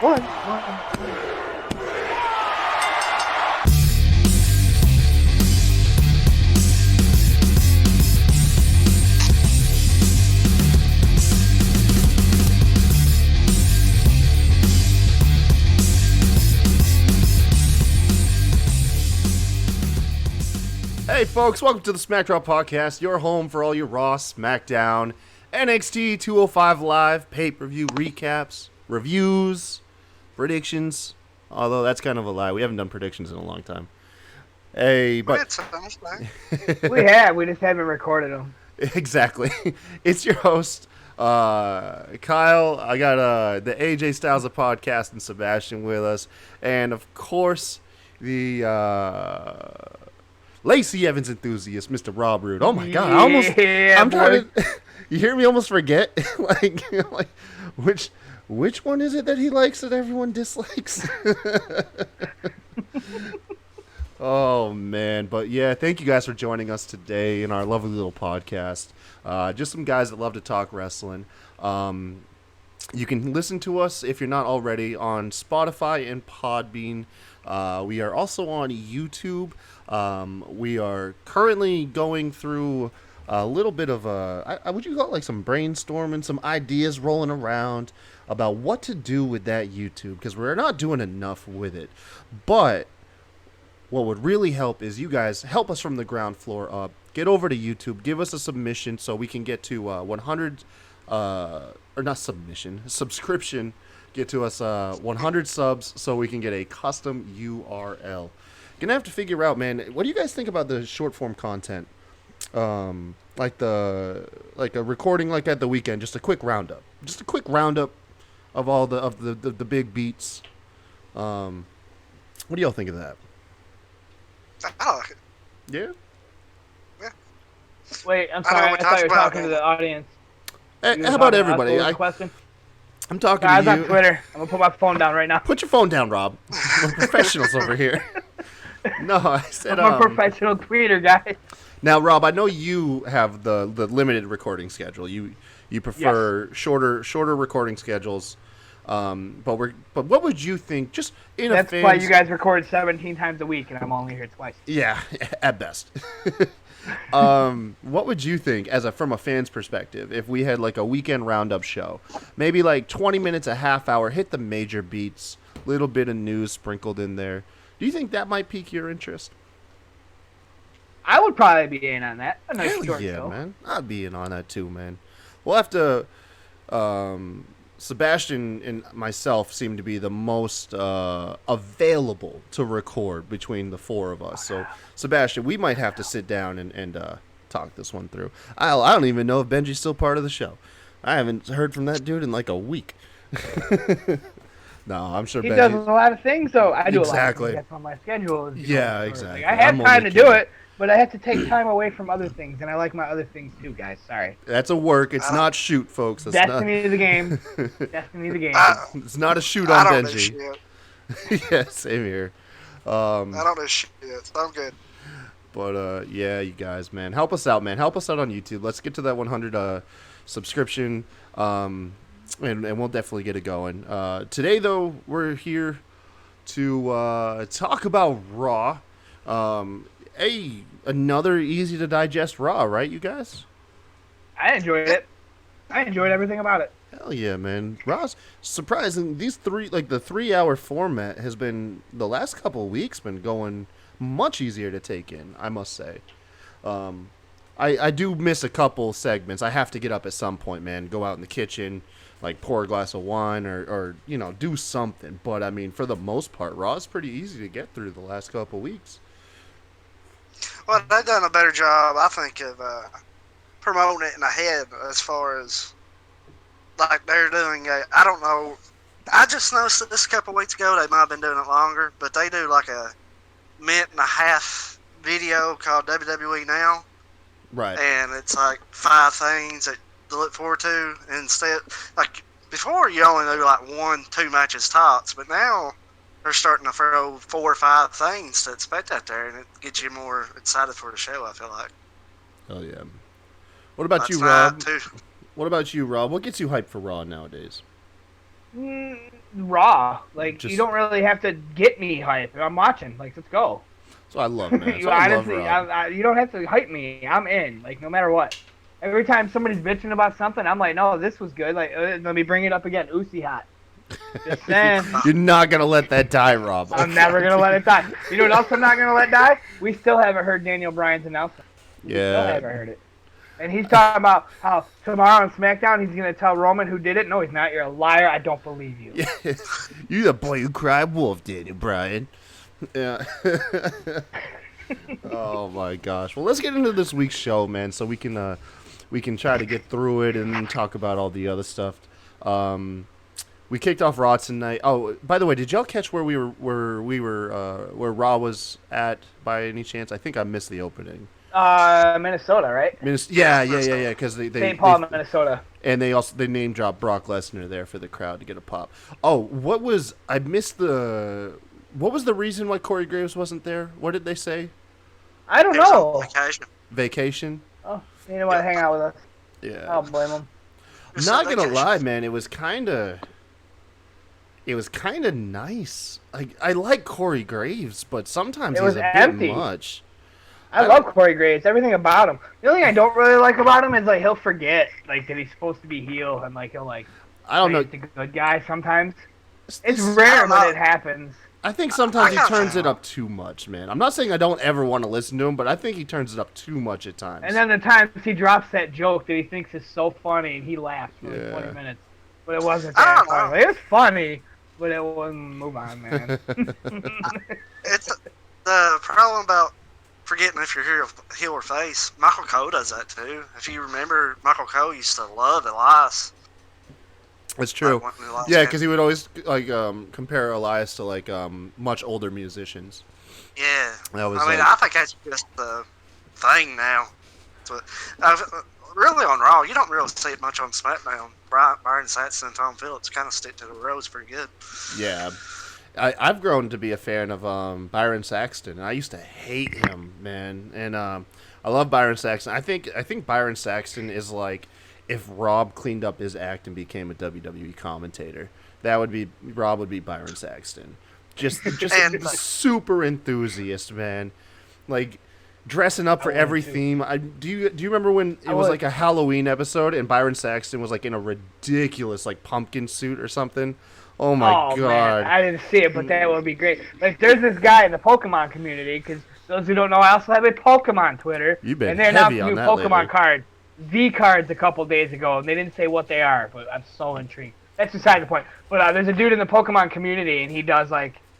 One. Hey folks, welcome to the SmackDown Podcast, your home for all your Raw, SmackDown, NXT 205 Live, pay-per-view recaps, reviews, predictions, although that's kind of a lie. We haven't done predictions in a long time. Hey, but... We have, we just haven't recorded them. Exactly. It's your host, Kyle. I got the AJ Styles of podcast and Sebastian with us, and of course, the... Lacey Evans enthusiast, Mr. Rob Roode. Oh my God! I'm trying to. You hear me almost forget, like which one is it that he likes that everyone dislikes? Oh man, but yeah, thank you guys for joining us today in our lovely little podcast. Just some guys that love to talk wrestling. You can listen to us if you're not already on Spotify and Podbean. We are also on YouTube. We are currently going through a little bit of would you call it like some brainstorming, some ideas rolling around about what to do with that YouTube, because we're not doing enough with it. But what would really help is you guys help us from the ground floor up. Get over to YouTube, give us a submission so we can get to 100, or not submission, subscription. Get to us 100 subs so we can get a custom URL. Gonna have to figure out, man. What do you guys think about the short form content? Like a recording like at the weekend, just a quick roundup, of all the big beats. What do y'all think of that? I like it. Yeah. Yeah. Wait, I'm sorry. I thought you were talking to the audience. Hey, how about everybody? Question? I'm talking Guys to you. on Twitter. I'm gonna put my phone down right now. Put your phone down, Rob. We're professionals over here. No, I said I'm a professional tweeter, guys. Now, Rob, I know you have the limited recording schedule. You prefer shorter recording schedules. But what would you think? Just in That's a fan's... why you guys record 17 times a week, and I'm only here twice. Yeah, at best. What would you think, from a fan's perspective, if we had like a weekend roundup show? Maybe like 20 minutes, a half hour, hit the major beats, little bit of news sprinkled in there. Do you think that might pique your interest? I would probably be in on that. A nice Hell short yeah, show. man. I'd be in on that too, man. We'll have to... Sebastian and myself seem to be the most available to record between the four of us. So, Sebastian, we might have to sit down and talk this one through. I don't even know if Benji's still part of the show. I haven't heard from that dude in like a week. No, I'm sure he Benji does a lot of things, so I do exactly. a lot of things. That's on my schedule. Yeah, exactly. Like, I have time to do it, but I have to take time away from other things, and I like my other things too, guys. Sorry. That's a work. It's not shoot, folks. That's Destiny of the game. Destiny of the game. It's not a shoot on Benji. I don't do shit. Yeah, same here. I don't do shit, so I'm good. But, yeah, you guys, man. Help us out, man. Help us out on YouTube. Let's get to that 100 subscription, and we'll definitely get it going. Today, though, we're here to talk about Raw. Another easy-to-digest Raw, right, you guys? I enjoyed it. I enjoyed everything about it. Hell yeah, man. Raw's surprising. These the 3-hour format has been, the last couple of weeks, been going much easier to take in, I must say. I do miss a couple segments. I have to get up at some point, man. Go out in the kitchen, like pour a glass of wine or do something. But, I mean, for the most part, Raw's pretty easy to get through the last couple of weeks. Well, they've done a better job, I think, of promoting it in ahead as far as, like, they're doing I don't know. I just noticed this a couple weeks ago. They might have been doing it longer, but they do like a minute and a half video called WWE Now. Right. And it's like 5 things that to look forward to. Instead, like, before you only do like 1-2 matches tops, but now they're starting to throw 4 or 5 things to expect out there, and it gets you more excited for the show, I feel like. Oh, yeah. What about you, Rob? What about you, Rob? What gets you hyped for Raw nowadays? Raw. Like, you Just don't really have to get me hype. I'm watching. Like, let's go. so I love, man. So You I love honestly, Rob. you don't have to hype me. I'm in. Like, no matter what. Every time somebody's bitching about something, I'm like, no, this was good. Like, let me bring it up again. Uzi hot. Just saying. You're not gonna let that die, Rob. I'm never gonna let it die. You know what else I'm not gonna let die? We still haven't heard Daniel Bryan's announcement. We still Yeah. haven't heard it. And he's talking about how tomorrow on SmackDown he's gonna tell Roman who did it. No, he's not. You're a liar. I don't believe you. You the boy who cried wolf, Daniel Bryan. Yeah. Oh my gosh. Well, let's get into this week's show, man, so we can try to get through it and talk about all the other stuff. We kicked off Raw tonight. Oh, by the way, did y'all catch where where Raw was at by any chance? I think I missed the opening. Minnesota, right? Yeah. Because they St. Paul, Minnesota. and they name dropped Brock Lesnar there for the crowd to get a pop. Oh, what was the reason why Corey Graves wasn't there? What did they say? I don't He was on know. vacation. Vacation? Oh, he didn't want to hang out with us. I Yeah. don't blame him. He was Not on gonna vacation. lie, man, it was kind of nice. I like Corey Graves, but sometimes It he's was a empty. bit much. I love Corey Graves. Everything about him. The only thing I don't really like about him is like he'll forget like that he's supposed to be heel and like he'll like I don't know. say he's the good guy sometimes. It's This- rare, don't know. but it happens. I think sometimes I he got turns you. it up too much, man. I'm not saying I don't ever want to listen to him, but I think he turns it up too much at times. And then the times he drops that joke that he thinks is so funny and he laughs for like Yeah. 20 minutes, but it wasn't I that don't funny. know. Like, it was funny, but it wasn't. Move on, man. It's the problem about forgetting if you're heel or face. Michael Cole does that too. If you remember, Michael Cole used to love Elias. It's true. Like, when Elias Yeah, came- because he would always compare Elias to much older musicians. Yeah. That was I mean, I think that's just the thing now. So, really on Raw, you don't really see it much on SmackDown. Byron Saxton and Tom Phillips kind of stick to the roads pretty good. Yeah. I've grown to be a fan of Byron Saxton. I used to hate him, man, and I love Byron Saxton. I think Byron Saxton is like if Rob cleaned up his act and became a WWE commentator. Rob would be Byron Saxton. Just And- super enthusiast, man. Like dressing up for I would every too. theme. Do you remember when it I was would. like a Halloween episode and Byron Saxton was like in a ridiculous like pumpkin suit or something? Oh my oh god. man, I didn't see it, but that would be great. Like, there's this guy in the Pokemon community, because those who don't know, I also have a Pokemon Twitter. You've been and they announced heavy on new that Pokemon lately. cards, Z cards, a couple days ago, and they didn't say what they are, but I'm so intrigued. That's beside the point. But there's a dude in the Pokemon community, and he does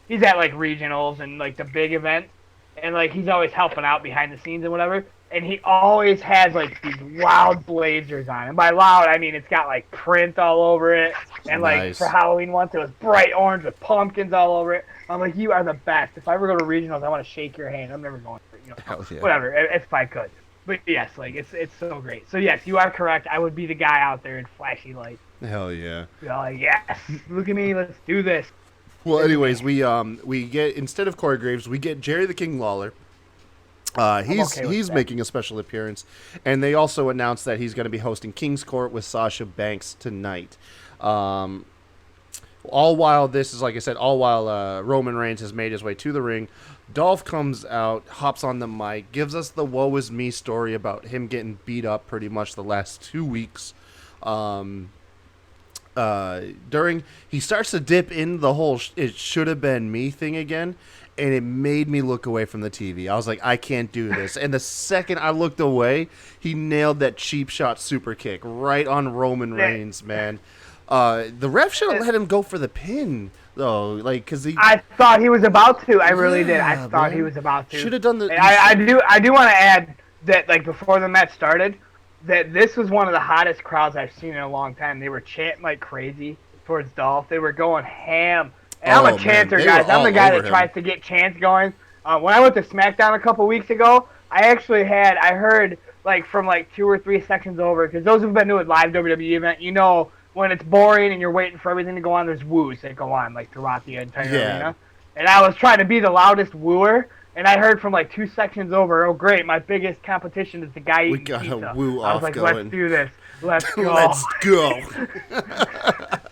he's at like regionals and like the big events, and like he's always helping out behind the scenes and whatever. And he always has like these loud blazers on. And by loud, I mean it's got like print all over it. And like Nice. for Halloween once, it was bright orange with pumpkins all over it. I'm like, you are the best. If I ever go to regionals, I want to shake your hand. I'm never going. Hell yeah. Whatever, if I could. But yes, like it's so great. So yes, you are correct. I would be the guy out there in flashy lights. Hell yeah. Be all like, yes, look at me, let's do this. Well, anyways, we get instead of Corey Graves, we get Jerry the King Lawler. He's okay with that. making a special appearance, and they also announced that he's going to be hosting King's Court with Sasha Banks tonight. All while this is like I said, Roman Reigns has made his way to the ring. Dolph comes out, hops on the mic, gives us the woe is me story about him getting beat up pretty much the last 2 weeks. He starts to dip in the whole it should have been me thing again, and it made me look away from the TV. I was like, I can't do this. And the second I looked away, he nailed that cheap shot super kick right on Roman Reigns, man. The ref should have let him go for the pin though, like because I thought he was about to. I really did. I Yeah, thought man. he was about to. Should have done the. And I do want to add that like before the match started, that this was one of the hottest crowds I've seen in a long time. They were chanting like crazy towards Dolph. They were going ham. And I'm Oh, a man, chanter, they guys. were I'm all the guy over that him. tries to get chants going. When I went to SmackDown a couple weeks ago, I heard like from like 2 or 3 sections over, because those who've been to a live WWE event, you know, when it's boring and you're waiting for everything to go on, there's woos that go on like throughout the entire Yeah. arena. And I was trying to be the loudest wooer, and I heard from like 2 sections over, oh great, my biggest competition is the guy eating got a pizza. woo I off was like, going. let's do this. Let's go. Let's go.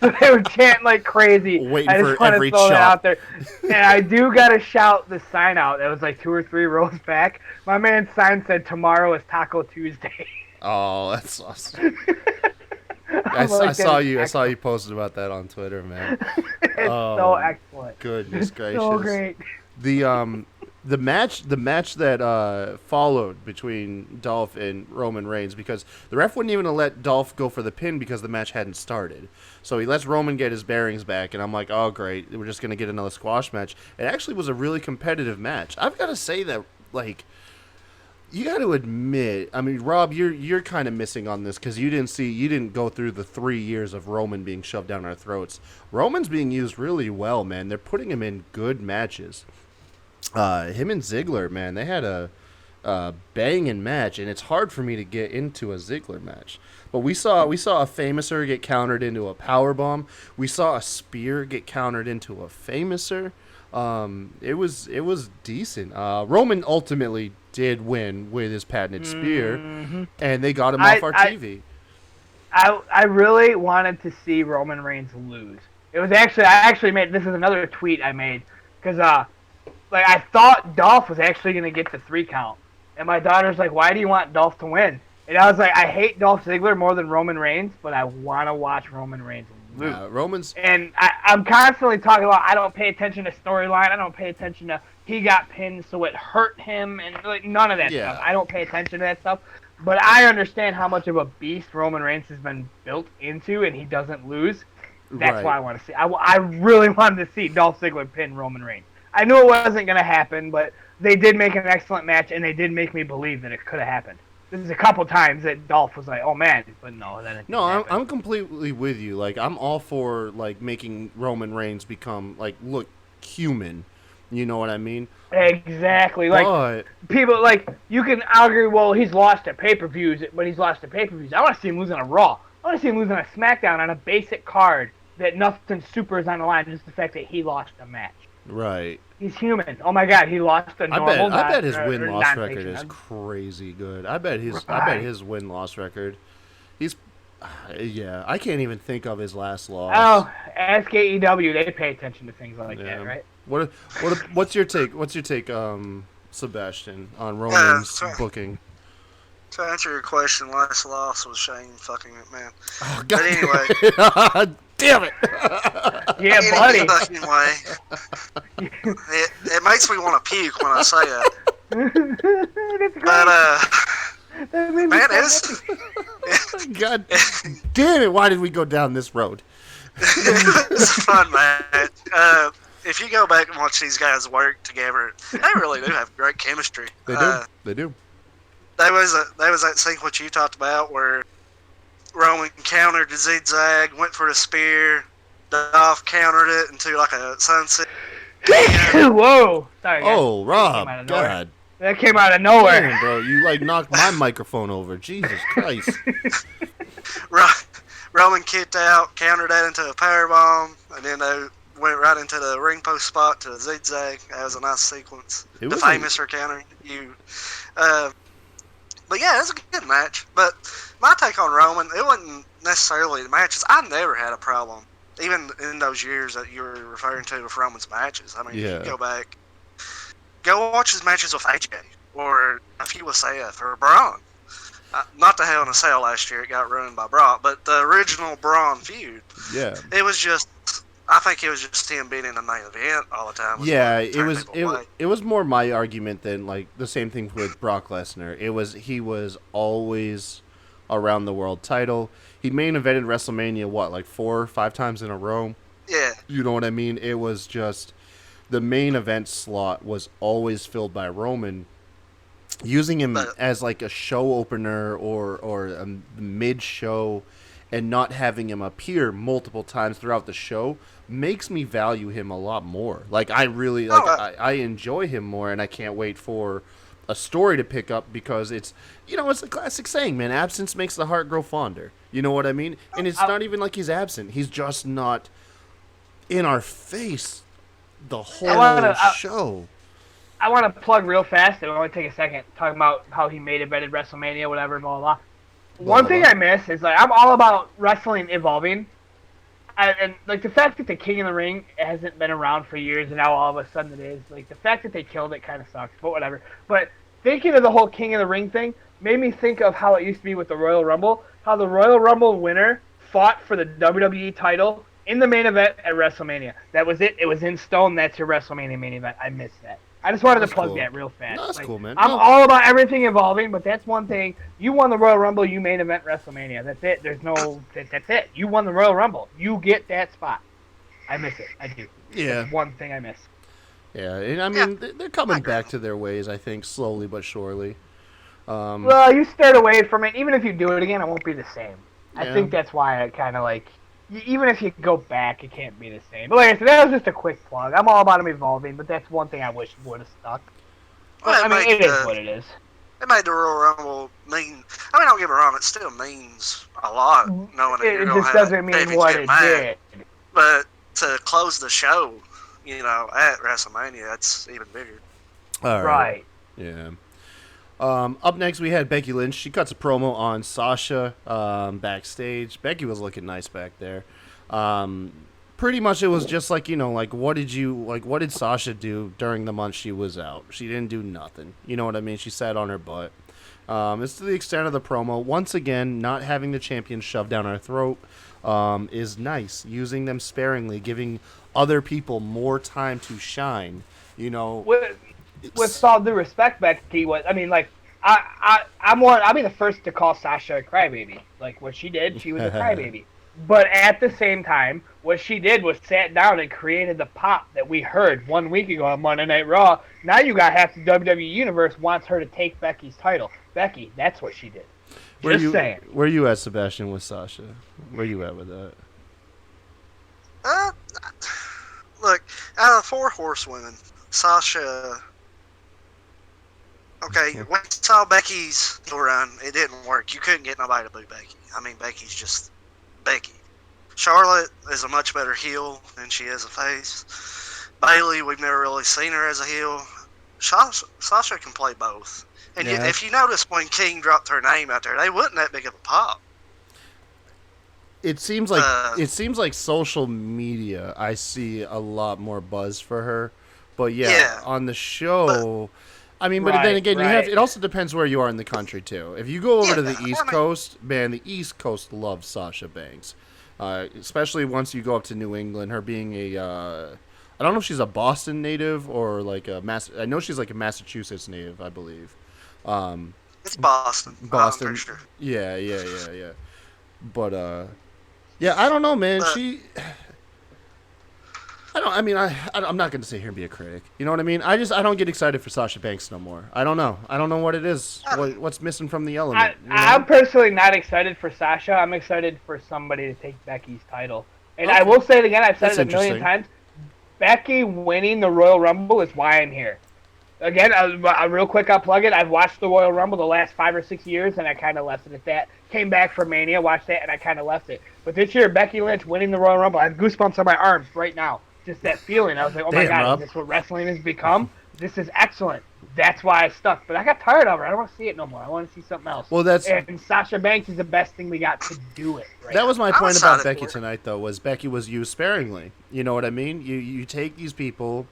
So they were chanting like crazy. Waiting I just for want to every throw that chop. out there. And I do got to shout the sign out. That was like 2 or 3 rows back. My man's sign said, "Tomorrow is Taco Tuesday." Oh, that's awesome. I Like, saw that is you. I saw you excellent. posted about that on Twitter, man. It's so Oh, excellent. goodness It's gracious. so great. The match that followed between Dolph and Roman Reigns, because the ref wouldn't even let Dolph go for the pin because the match hadn't started. So he lets Roman get his bearings back, and I'm like, oh great, we're just gonna get another squash match. It actually was a really competitive match. I've got to say that, like, you got to admit, I mean, Rob, you're kind of missing on this because you didn't go through the 3 years of Roman being shoved down our throats. Roman's being used really well, man. They're putting him in good matches. Him and Ziggler, man, they had a banging match, and it's hard for me to get into a Ziggler match. But we saw a Famouser get countered into a powerbomb. We saw a spear get countered into a Famouser. It was decent. Roman ultimately did win with his patented spear, and they got him off our TV. I really wanted to see Roman Reigns lose. It was actually I actually made this is another tweet I made because like I thought Dolph was actually gonna get the 3 count, and my daughter's like, "Why do you want Dolph to win?" And I was like, "I hate Dolph Ziggler more than Roman Reigns, but I want to watch Roman Reigns lose." Roman's And I'm constantly talking about I don't pay attention to storyline. I don't pay attention to he got pinned so it hurt him and like none of that stuff. I don't pay attention to that stuff. But I understand how much of a beast Roman Reigns has been built into, and he doesn't lose. That's why I want to see. I really wanted to see Dolph Ziggler pin Roman Reigns. I knew it wasn't going to happen, but they did make an excellent match, and they did make me believe that it could have happened. This is a couple times that Dolph was like, "Oh man," but no, that didn't happen. I'm completely with you. Like, I'm all for like making Roman Reigns become like look human. You know what I mean? Exactly. Like people like you can argue, well, he's lost at pay-per-views, but he's lost at pay-per-views. I want to see him lose on a Raw. I want to see him lose on a SmackDown on a basic card that nothing super is on the line. Just the fact that he lost a match. Right. He's human. Oh my God, he lost a normal. I bet his win-loss record is crazy good. I bet his win-loss record. He's yeah. I can't even think of his last loss. Oh, ask AEW. They pay attention to things like that, right? What's your take? What's your take, Sebastian, on Roman's booking? To answer your question, last loss was Shane fucking McMahon. Oh, but anyway, damn it! Yeah, buddy. Fucking way. It makes me want to puke when I say it. That's great. But man, it's God damn it! Why did we go down this road? It's a fun match. If you go back and watch these guys work together, they really do have great chemistry. They do. They do. There was that sequence you talked about where Roman countered the zigzag, went for the spear, Dolph countered it into like a sunset. Whoa! Sorry. Guys. Oh, Rob, God. That came out of nowhere. Damn, bro, you like knocked my microphone over. Jesus Christ. Roman kicked out, countered that into a powerbomb, and then they went right into the ring post spot to the zigzag. That was a nice sequence. The famous for countering you. But yeah, it was a good match. But my take on Roman, it wasn't necessarily the matches. I never had a problem, even in those years that you were referring to with Roman's matches. I mean, if you go back, go watch his matches with AJ, or a few with Seth, or Braun. Not the Hell in a Cell last year, it got ruined by Brock, but the original Braun feud. Yeah. It was just, I think it was just him being in the main event all the time. Yeah, it was more my argument than like the same thing with Brock Lesnar. He was always around the world title. He main evented WrestleMania like 4 or 5 times in a row. Yeah. You know what I mean? It was just the main event slot was always filled by Roman. Using him as like a show opener or a mid-show and not having him appear multiple times throughout the show makes me value him a lot more. Like, I really, I enjoy him more, and I can't wait for a story to pick up because it's, it's a classic saying, man, absence makes the heart grow fonder. You know what I mean? And it's not even like he's absent. He's just not in our face the whole show. I want to plug real fast. I want to take a second talking about how he made invented WrestleMania, whatever, blah, blah, blah. One thing I miss is, like, I'm all about wrestling evolving. and like the fact that the King of the Ring hasn't been around for years and now all of a sudden it is, like the fact that they killed it kind of sucks, but whatever. But thinking of the whole King of the Ring thing made me think of how it used to be with the Royal Rumble, how the Royal Rumble winner fought for the WWE title in the main event at WrestleMania. That was it. It was in stone. That's your WrestleMania main event. I missed that. I just wanted That's to plug cool. that real fast. No, that's like, cool, man. I'm No. all about everything evolving, but that's one thing. You won the Royal Rumble. You main event WrestleMania. That's it. There's no. That's it. You won the Royal Rumble. You get that spot. I miss it. I do. Yeah. That's one thing I miss. Yeah, and I mean, they're coming back to their ways, I think, slowly but surely. Well, you stayed away from it. Even if you do it again, it won't be the same. I Yeah. think that's why I kind of like. Even if you go back, it can't be the same. But like I said, that was just a quick plug. I'm all about them evolving, but that's one thing I wish would have stuck. But, Well, I mean, it is what it is. It made the Royal Rumble mean. I mean, don't get me wrong, it still means a lot knowing that you're It going to just have doesn't mean championship what it match. did. But to close the show, at WrestleMania, that's even bigger. All Right. Yeah. Up next, we had Becky Lynch. She cuts a promo on Sasha backstage. Becky was looking nice back there. Pretty much, it was just like, what did Sasha do during the month she was out? She didn't do nothing. You know what I mean? She sat on her butt. It's to the extent of the promo. Once again, not having the champions shoved down our throat is nice. Using them sparingly, giving other people more time to shine. With all due respect, Becky, I'll be the first to call Sasha a crybaby. Like what she did, she was a crybaby. But at the same time, what she did was sat down and created the pop that we heard 1 week ago on Monday Night Raw. Now you got half the WWE universe wants her to take Becky's title. Becky, that's what she did. Just saying. Where you at, Sebastian, with Sasha? Where you at with that? Look, out of the 4 horsewomen, Sasha. Okay, when you saw Becky's run, it didn't work. You couldn't get nobody to boo Becky. I mean, Becky's just Becky. Charlotte is a much better heel than she is a face. Bayley, we've never really seen her as a heel. Sasha can play both. And Yeah. if you notice when King dropped her name out there, they wasn't that big of a pop. It seems like social media. I see a lot more buzz for her, but yeah. On the show. But then again, it also depends where you are in the country too. If you go over to the East Coast, man, the East Coast loves Sasha Banks, especially once you go up to New England. Her being I don't know if she's a Boston native or like I know she's like a Massachusetts native, I believe. It's Boston. Boston. I'm pretty sure. Yeah. But I don't know, man. I'm not going to sit here and be a critic. You know what I mean? I don't get excited for Sasha Banks no more. I don't know what it is. What's missing from the element. I'm personally not excited for Sasha. I'm excited for somebody to take Becky's title. And I will say it again. I've said it a million times. Becky winning the Royal Rumble is why I'm here. Again, real quick, I'll plug it. I've watched the Royal Rumble the last 5 or 6 years, and I kind of left it at that. Came back for Mania, watched that, and I kind of left it. But this year, Becky Lynch winning the Royal Rumble, I have goosebumps on my arms right now. Just that feeling. I was like, oh my God, Rob. is this what wrestling has become? This is excellent. That's why I stuck. But I got tired of her. I don't want to see it no more. I want to see something else. Well, and Sasha Banks is the best thing we got to do it. Right that was my point about Becky for it. tonight, though, was Becky was used sparingly. You know what I mean? You take these people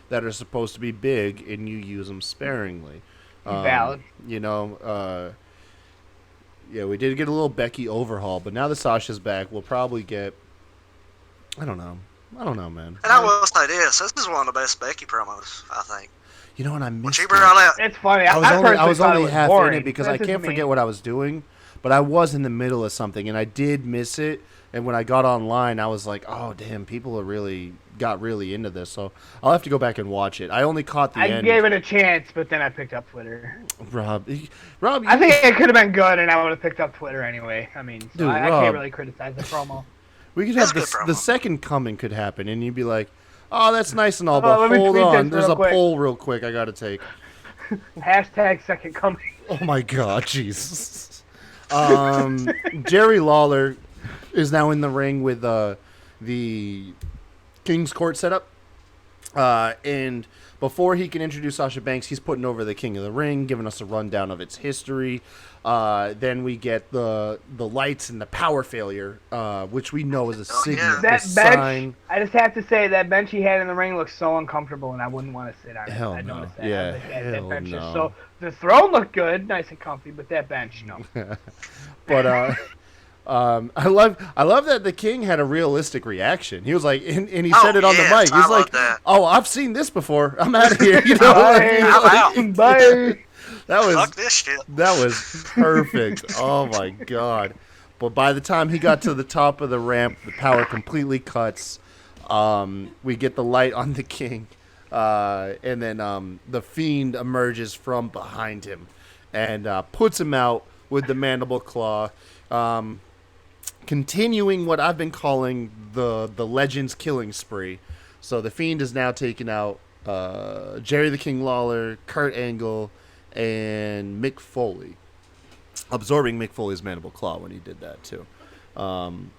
that are supposed to be big and you use them sparingly. Valid. We did get a little Becky overhaul, but now that Sasha's back, we'll probably get. I don't know, man. And I will say this is one of the best Becky promos, I think. You know what, I missed When she it. brought out, It's funny. I was only half in boring. it because That's I just can't me. forget what I was doing, but I was in the middle of something and I did miss it. And when I got online, I was like, "Oh damn, people got really into this." So I'll have to go back and watch it. I only caught the end. I gave it a chance, but then I picked up Twitter. Rob, I think it could have been good, and I would have picked up Twitter anyway. I mean, Dude, I Rob. can't really criticize the promo. we could That's have a good promo. the second coming could happen, and you'd be like, "Oh, that's nice and all, Oh, but let me hold tweet on, this there's real a quick." poll real quick I got to take." Hashtag second coming. Oh my God, Jesus. Jerry Lawler is now in the ring with the King's Court setup. And before he can introduce Sasha Banks, he's putting over the King of the Ring, giving us a rundown of its history. Then we get the lights and the power failure, which we know is a signal, yeah. a That bench, sign. I just have to say, that bench he had in the ring looks so uncomfortable, and I wouldn't want to sit on it. Hell I no. noticed that. Yeah, I was like, that hell bench is no. so. The throne looked good, nice and comfy, but that bench, no. But I love that the King had a realistic reaction. He was like, and he said it on the mic. He's like, that. "Oh, I've seen this before. I'm out of here." You know, Bye. I'm Bye. that was Fuck this shit. that was perfect. Oh my god! But by the time he got to the top of the ramp, the power completely cuts. We get the light on the King, and then the Fiend emerges from behind him and puts him out with the mandible claw. Continuing what I've been calling the Legends killing spree. So the Fiend is now taking out Jerry the King Lawler, Kurt Angle, and Mick Foley, absorbing Mick Foley's mandible claw when he did that too. God,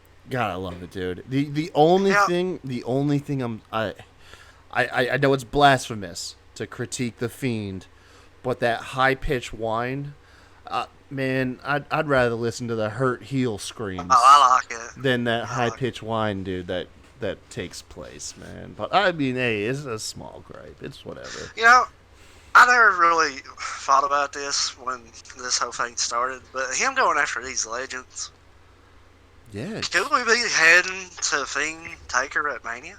I love it, dude. The only thing I know it's blasphemous to critique the Fiend, but that high pitched whine, man, I'd rather listen to the hurt heel screams Oh, I like it. than that high pitched whine, dude. That takes place, man. But I mean, hey, it's a small gripe. It's whatever. You know, I never really thought about this when this whole thing started, but him going after these legends, Yeah. could we be heading to Fiend Taker at Mania?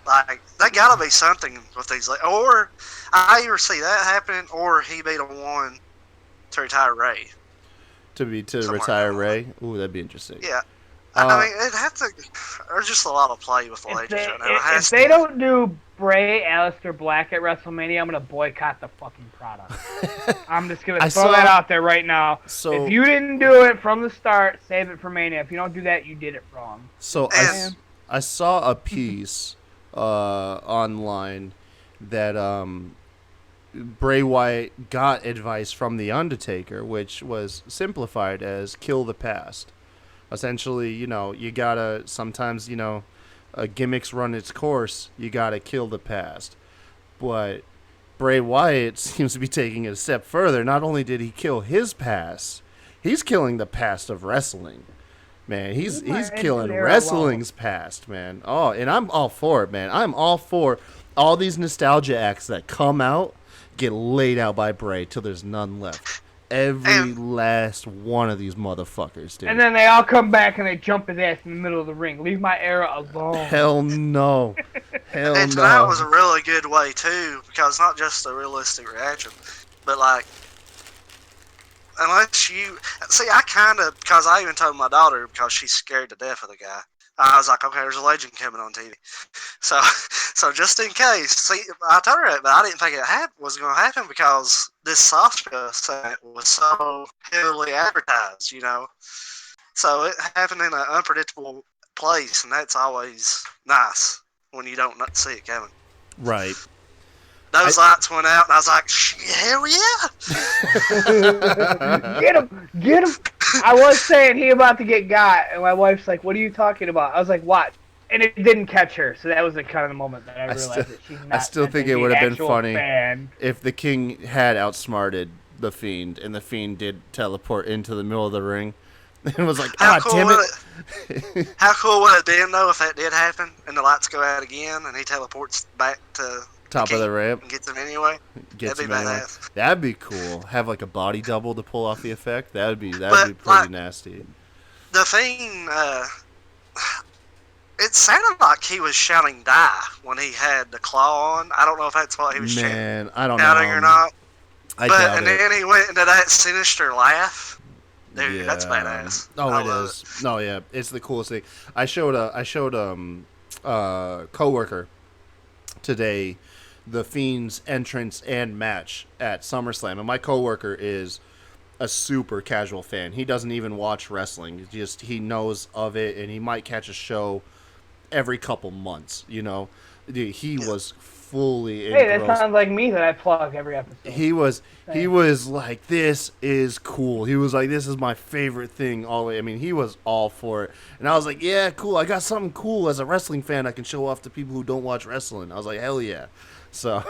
Like, that gotta be something with these, or I either see that happening, or he be the one to retire Ray. To Somewhere retire down the Ray. Ooh, that'd be interesting. Yeah. I mean, it has to. There's just a lot of play with the legends right now. It has If they to. don't do Bray, Aleister Black at WrestleMania, I'm gonna boycott the fucking product. I'm just gonna throw that out there right now. So If you didn't do it from the start, save it for Mania. If you don't do that, you did it wrong. So And- I saw a piece online that Bray Wyatt got advice from The Undertaker, which was simplified as kill the past. Essentially, you know, you gotta sometimes, you know, gimmicks run its course. You gotta kill the past. But Bray Wyatt seems to be taking it a step further. Not only did he kill his past, he's killing the past of wrestling. Man, he's killing wrestling's past, man. Oh, and I'm all for it, man. I'm all for all these nostalgia acts that come out, get laid out by Bray till there's none left. Every last one of these motherfuckers, dude. And then they all come back and they jump his ass in the middle of the ring. Leave my era alone. Hell no. Hell And tonight no. was a really good way too, because not just a realistic reaction, but like, unless you see, I kind of, because I even told my daughter, because she's scared to death of the guy. I was like, okay, there's a legend coming on TV, so just in case. See, I told her that, but I didn't think it was going to happen because this Sasha set was so heavily advertised, you know. So it happened in an unpredictable place, and that's always nice when you don't see it coming. Right. Those lights went out, and I was like, hell yeah! Get him! Get him! I was saying he about to get got, and my wife's like, "What are you talking about?" I was like, "What?" And it didn't catch her, so that was the kind of the moment that I realized that she's not. I still think it the would have been actual funny fan. if the King had outsmarted the Fiend, and the Fiend did teleport into the middle of the ring, and was like, How "Ah, cool damn would it!" How cool would it been though if that did happen and the lights go out again and he teleports back to Top of the ramp, and gets him anyway? gets That'd him be anyway. badass. That'd be cool. Have like a body double to pull off the effect. That'd be But, pretty like, nasty. The thing, it sounded like he was shouting "die" when he had the claw on. I don't know if that's what he was Man, I don't shouting know. or not. I But doubt and it. then he went into that sinister laugh. Dude, Yeah. that's badass. Oh, I it love is. No, yeah, it's the coolest thing. I showed coworker today the Fiend's entrance and match at SummerSlam, and my coworker is a super casual fan. He doesn't even watch wrestling. He knows of it, and he might catch a show every couple months. You know, dude, he was fully Hey, that engrossed. sounds like me that I plug every episode. He was like, this is cool. He was like, this is my favorite thing. I mean, he was all for it, and I was like, yeah, cool. I got something cool as a wrestling fan I can show off to people who don't watch wrestling. I was like, hell yeah. So,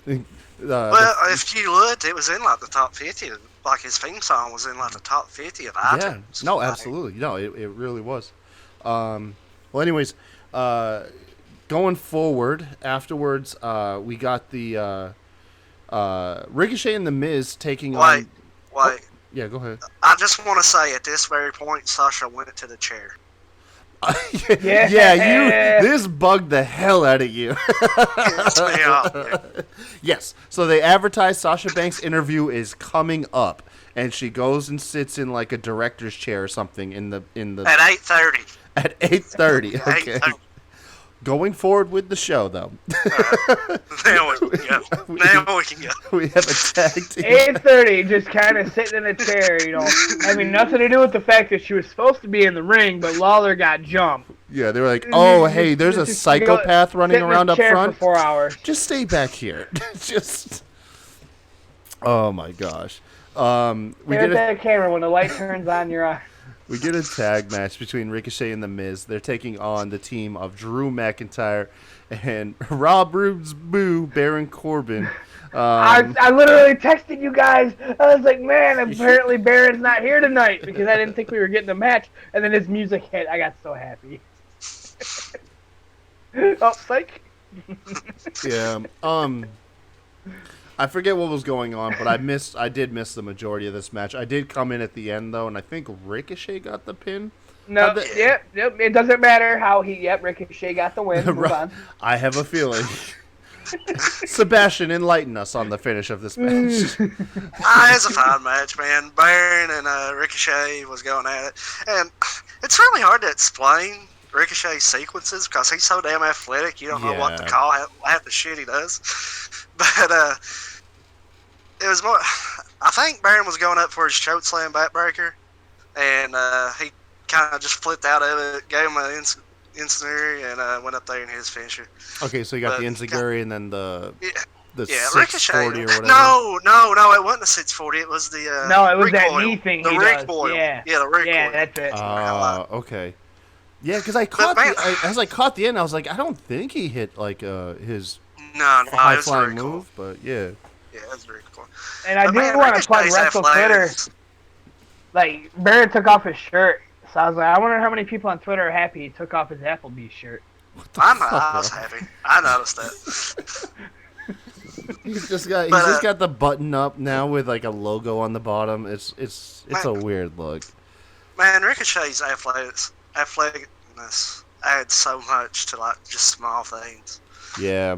Well, if you looked, it was in like the top 50. Like his theme song was in like the top 50 of iTunes. yeah, no, absolutely, no, it really was. Well, anyways, going forward, afterwards, we got the Ricochet and the Miz taking on. Wait. Yeah, go ahead. I just want to say at this very point, Sasha went to the chair. Yeah, this bugged the hell out of you. Yeah. Yes, so they advertised Sasha Banks' interview is coming up, and she goes and sits in like a director's chair or something in the At 8:30. at 8:30. Okay. 8:30. Going forward with the show, though. Now we can go. We have a tag team. 8:30, just kind of sitting in a chair, you know. I mean, nothing to do with the fact that she was supposed to be in the ring, but Lawler got jumped. Yeah, they were like, "Oh, hey, there's a psychopath running Sit in around a up chair front. for 4 hours. Just stay back here." Just. Oh my gosh. We Stare at get that camera when the light turns on your eye. We get a tag match between Ricochet and The Miz. They're taking on the team of Drew McIntyre and Rob Rubes Boo, Baron Corbin. I literally texted you guys. I was like, man, apparently Baron's not here tonight because I didn't think we were getting a match. And then his music hit. I got so happy. Oh, psych. Yeah. I forget what was going on, but I did miss the majority of this match. I did come in at the end though, and I think Ricochet got the pin. No, yep. It doesn't matter how Ricochet got the win. Move on. I have a feeling. Sebastian, enlighten us on the finish of this match. It's a fine match, man. Baron and Ricochet was going at it, and it's really hard to explain Ricochet's sequences because he's so damn athletic. You don't know what to call half the shit he does. But it was more. I think Baron was going up for his chokeslam backbreaker, and he kind of just flipped out of it, gave him an enziguri, and went up there in his finisher. Okay, so you got the enziguri and then the 640 or whatever. No, it wasn't the 640. It was the no, it was Rick that Boyle. knee thing. The he Rick does. Boyle. Yeah, the Rick Boyle. Yeah, that's it. Okay. Yeah, because I caught as I caught the end, I was like, I don't think he hit like his high flying move, but yeah. Yeah, that's very cool. And I do want to plug Wrestle Twitter. Like, Baron took off his shirt, so I was like, I wonder how many people on Twitter are happy he took off his Applebee's shirt. I was happy. I noticed that. He's just got the button up now with like a logo on the bottom. It's a weird look. Man, Ricochet's athleticness adds so much to like just small things. Yeah.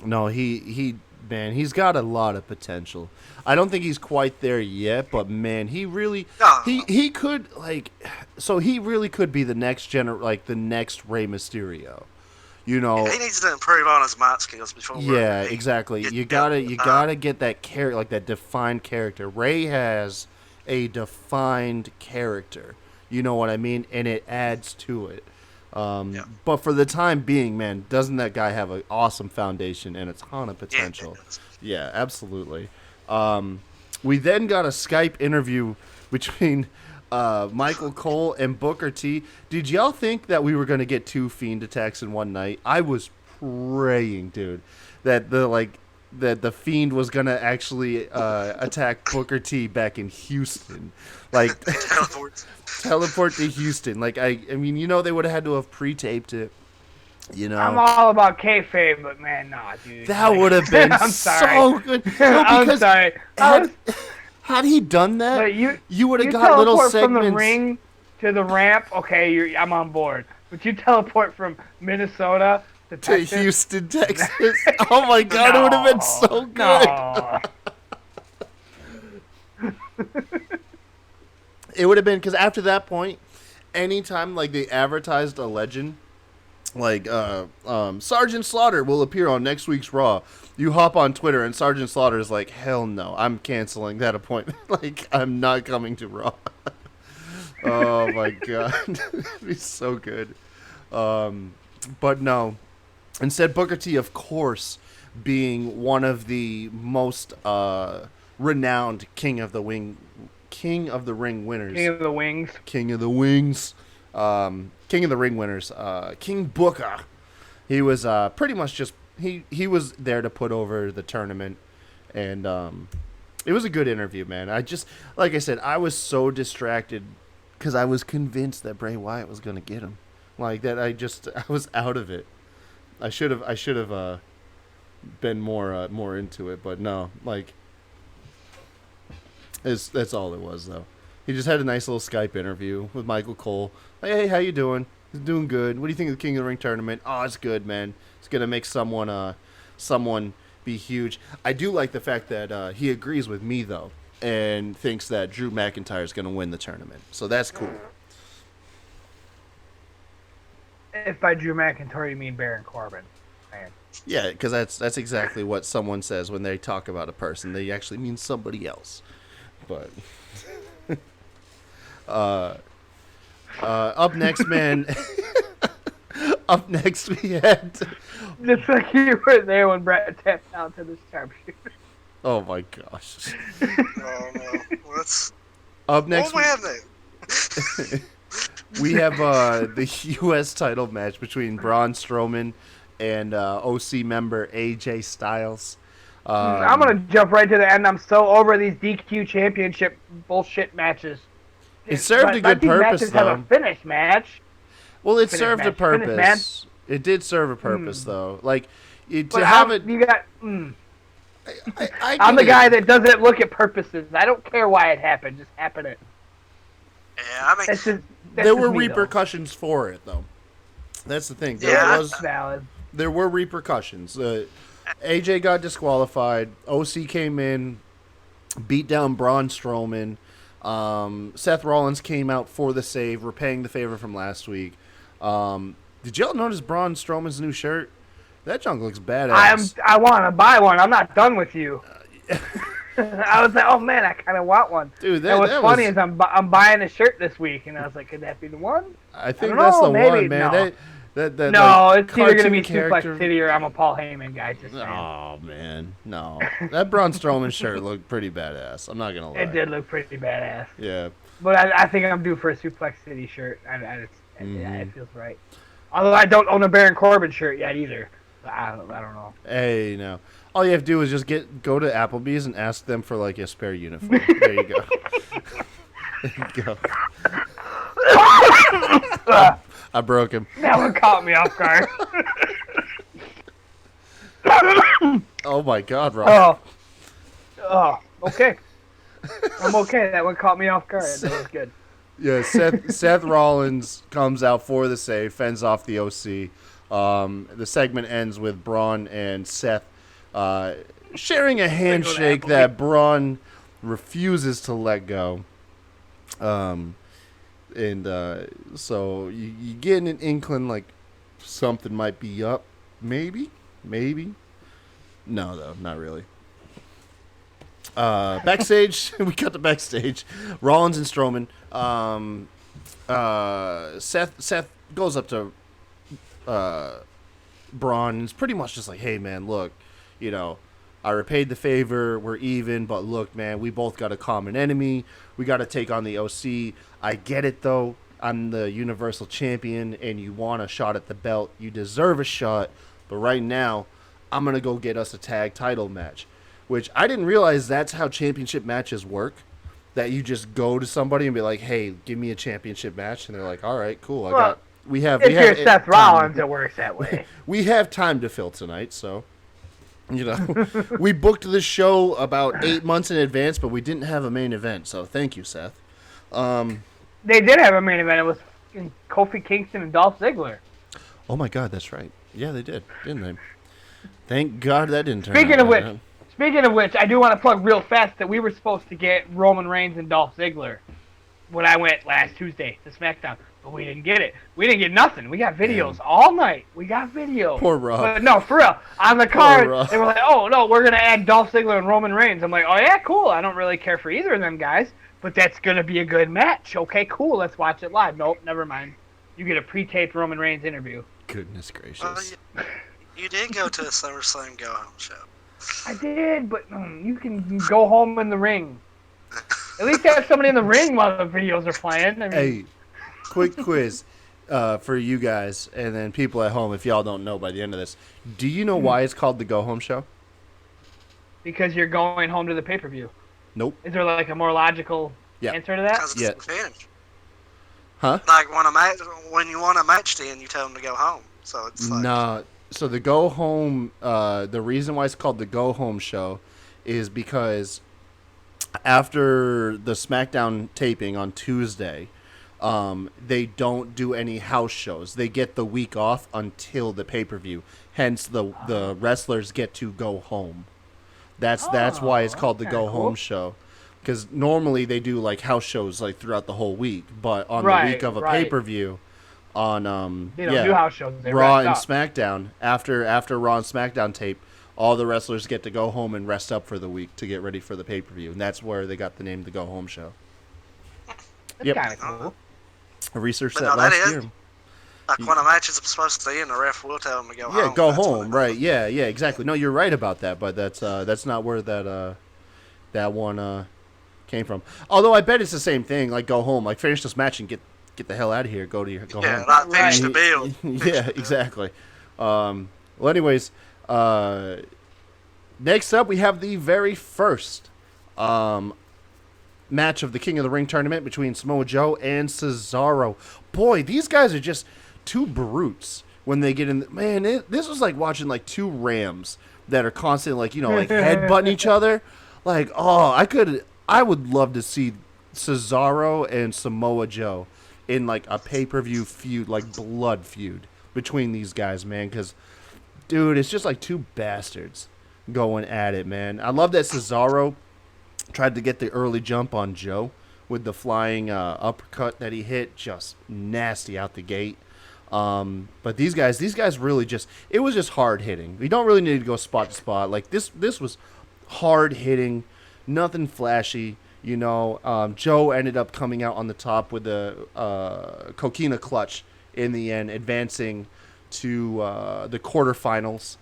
No, he's got a lot of potential. I don't think he's quite there yet, but man, he really he could he really could be the next the next Rey Mysterio. You know, he needs to improve on his mic skills before. Yeah, exactly. You gotta get that character, like that defined character. Rey has a defined character. You know what I mean? And it adds to it. But for the time being, man, doesn't that guy have an awesome foundation and a ton of potential? Yeah, absolutely. We then got a Skype interview between Michael Cole and Booker T. Did y'all think that we were going to get 2 Fiend attacks in one night? I was praying, dude, that the Fiend was going to actually attack Booker T back in Houston. Like, teleport to Houston. Like, I mean, you know, they would have had to have pre-taped it. You know, I'm all about kayfabe, but man, nah, dude. That would have been so good. No, I'm sorry. Had he done that, you would have got teleport little segments from the ring to the ramp. Okay, I'm on board. But you teleport from Minnesota to Houston, Texas. Oh my God, it would have been so good. It would have been, because after that point, anytime like they advertised a legend, like Sergeant Slaughter will appear on next week's Raw, you hop on Twitter and Sergeant Slaughter is like, hell no, I'm canceling that appointment. Like, I'm not coming to Raw. Oh my God. It'd be so good. But no. Instead, Booker T, of course, being one of the most renowned King of the Ring winners. King of the Wings. King of the Wings. King of the Ring winners. King Booker. He was pretty much just he was there to put over the tournament, and it was a good interview, man. Like I said, I was so distracted because I was convinced that Bray Wyatt was gonna get him, like that. I was out of it. I should have been more into it, but no, like that's all it was though. He just had a nice little Skype interview with Michael Cole. Hey, how you doing? He's doing good. What do you think of the King of the Ring tournament? Oh, it's good, man. It's gonna make someone be huge. I do like the fact that he agrees with me though, and thinks that Drew McIntyre is gonna win the tournament. So that's cool. If by Drew McIntyre you mean Baron Corbin, man. Yeah, because that's exactly what someone says when they talk about a person. They actually mean somebody else. But up next, man. Up next, we had. Just like you were there when Brett tapped out to the sharpshooter. Oh my gosh. Oh no. Up next, what was that? we have the U.S. title match between Braun Strowman and OC member AJ Styles. I'm gonna jump right to the end. I'm so over these DQ championship bullshit matches. It served a good purpose, matches though. Have a finish match. Well, it Finish served a match. Finish purpose. It did serve a purpose, though. Like to But have it. You got. get I'm the it. guy that doesn't look at purposes. I don't care why it happened. Just happen it. Yeah, I mean, That's There were just me, repercussions for it, though. That's the thing. Yeah, That's valid. There were repercussions. AJ got disqualified. OC came in, beat down Braun Strowman. Seth Rollins came out for the save, repaying the favor from last week. Did y'all notice Braun Strowman's new shirt? That junk looks badass. I want to buy one. I'm not done with you. I was like, oh man, I kind of want one. Dude, And what's funny is I'm buying a shirt this week, and I was like, could that be the one? I think I don't that's know, the maybe. one, man. No. That No, like, it's either gonna be cartoon Suplex character. City or I'm a Paul Heyman guy. Just saying. Oh man, no. That Braun Strowman shirt looked pretty badass. I'm not gonna lie. It did look pretty badass. Yeah. But I think I'm due for a Suplex City shirt. Yeah, it feels right. Although I don't own a Baron Corbin shirt yet either. I don't know. Hey, no. All you have to do is just go to Applebee's and ask them for like a spare uniform. There you go. There you go. I broke him. That one caught me off guard. Oh my God, Rob. Oh, okay. I'm okay. That one caught me off guard. That was good. Yeah, Seth Rollins comes out for the save, fends off the OC. The segment ends with Braun and Seth sharing a handshake that Braun refuses to let go. So you get an inkling like something might be up. Maybe. No, though, not really. Backstage, we cut to backstage. Rollins and Strowman. Seth goes up to Braun and it's pretty much just like, hey man, look, I repaid the favor, we're even, but look man, we both got a common enemy, we got to take on the OC. I get it though, I'm the Universal Champion and you want a shot at the belt, you deserve a shot, but right now I'm gonna go get us a tag title match, which I didn't realize that's how championship matches work. That you just go to somebody and be like, "Hey, give me a championship match," and they're like, "All right, cool. If you're Seth Rollins, it works that way. We have time to fill tonight, so we booked this show about 8 months in advance, but we didn't have a main event. So thank you, Seth. They did have a main event. It was Kofi Kingston and Dolph Ziggler. Oh my God, that's right. Yeah, they did, didn't they? Thank God that didn't turn. Speaking of which, I do want to plug real fast that we were supposed to get Roman Reigns and Dolph Ziggler when I went last Tuesday to SmackDown, but we didn't get it. We didn't get nothing. We got videos all night. We got video. Poor Rob. But no, for real. On the card, they were like, oh, no, we're going to add Dolph Ziggler and Roman Reigns. I'm like, oh, yeah, cool. I don't really care for either of them guys, but that's going to be a good match. Okay, cool. Let's watch it live. Nope, never mind. you get a pre-taped Roman Reigns interview. Goodness Well, gracious. you did go to a SummerSlam Go Home show. I did, but you can go home in the ring. At least have somebody in the ring while the videos are playing. I mean, Hey, quick quiz for you guys, and then people at home, if y'all don't know by the end of this. Do you know why it's called the Go Home Show? because you're going home to the pay-per-view. Nope. Is there like a more logical answer to that? Because it's Yeah. an advantage. Huh? Like when you want a match to end, you tell them to go home. So it's like Nah. So the Go Home, the reason why it's called the Go Home Show is because after the SmackDown taping on Tuesday, they don't do any house shows. They get the week off until the pay-per-view. Hence, the wrestlers get to go home. That's why it's called the that's Go kinda Home cool. Show. Because normally they do like house shows like throughout the whole week, but on the Right, week of a right. pay-per-view, on They don't do house shows. They Raw rest and up. SmackDown, after Raw and SmackDown tape, all the wrestlers get to go home and rest up for the week to get ready for the pay-per-view, and that's where they got the name the Go Home Show. That's Yep. kind of cool. I researched But that no, that last is- year. like when a match is supposed to end, the ref will tell them to go home. Yeah, go That's what home, it- right? Yeah, exactly. No, you're right about that, but that's not where that one came from. Although I bet it's the same thing. Like go home, like finish this match and get the hell out of here. Go Yeah, home. not finish Right. the build. Yeah, exactly. Well, anyways, next up we have the very first match of the King of the Ring tournament between Samoa Joe and Cesaro. Boy, these guys are just two brutes when they get in. Man, this was like watching like two rams that are constantly like like headbutting each other. Like, oh, I would love to see Cesaro and Samoa Joe in like a pay-per-view feud, like blood feud between these guys, man. Because, dude, it's just like two bastards going at it, man. I love that Cesaro tried to get the early jump on Joe with the flying uppercut that he hit, just nasty out the gate. But these guys really it was just hard hitting. We don't really need to go spot to spot. Like this was hard hitting, nothing flashy. Joe ended up coming out on the top with the coquina clutch in the end, advancing to the quarterfinals.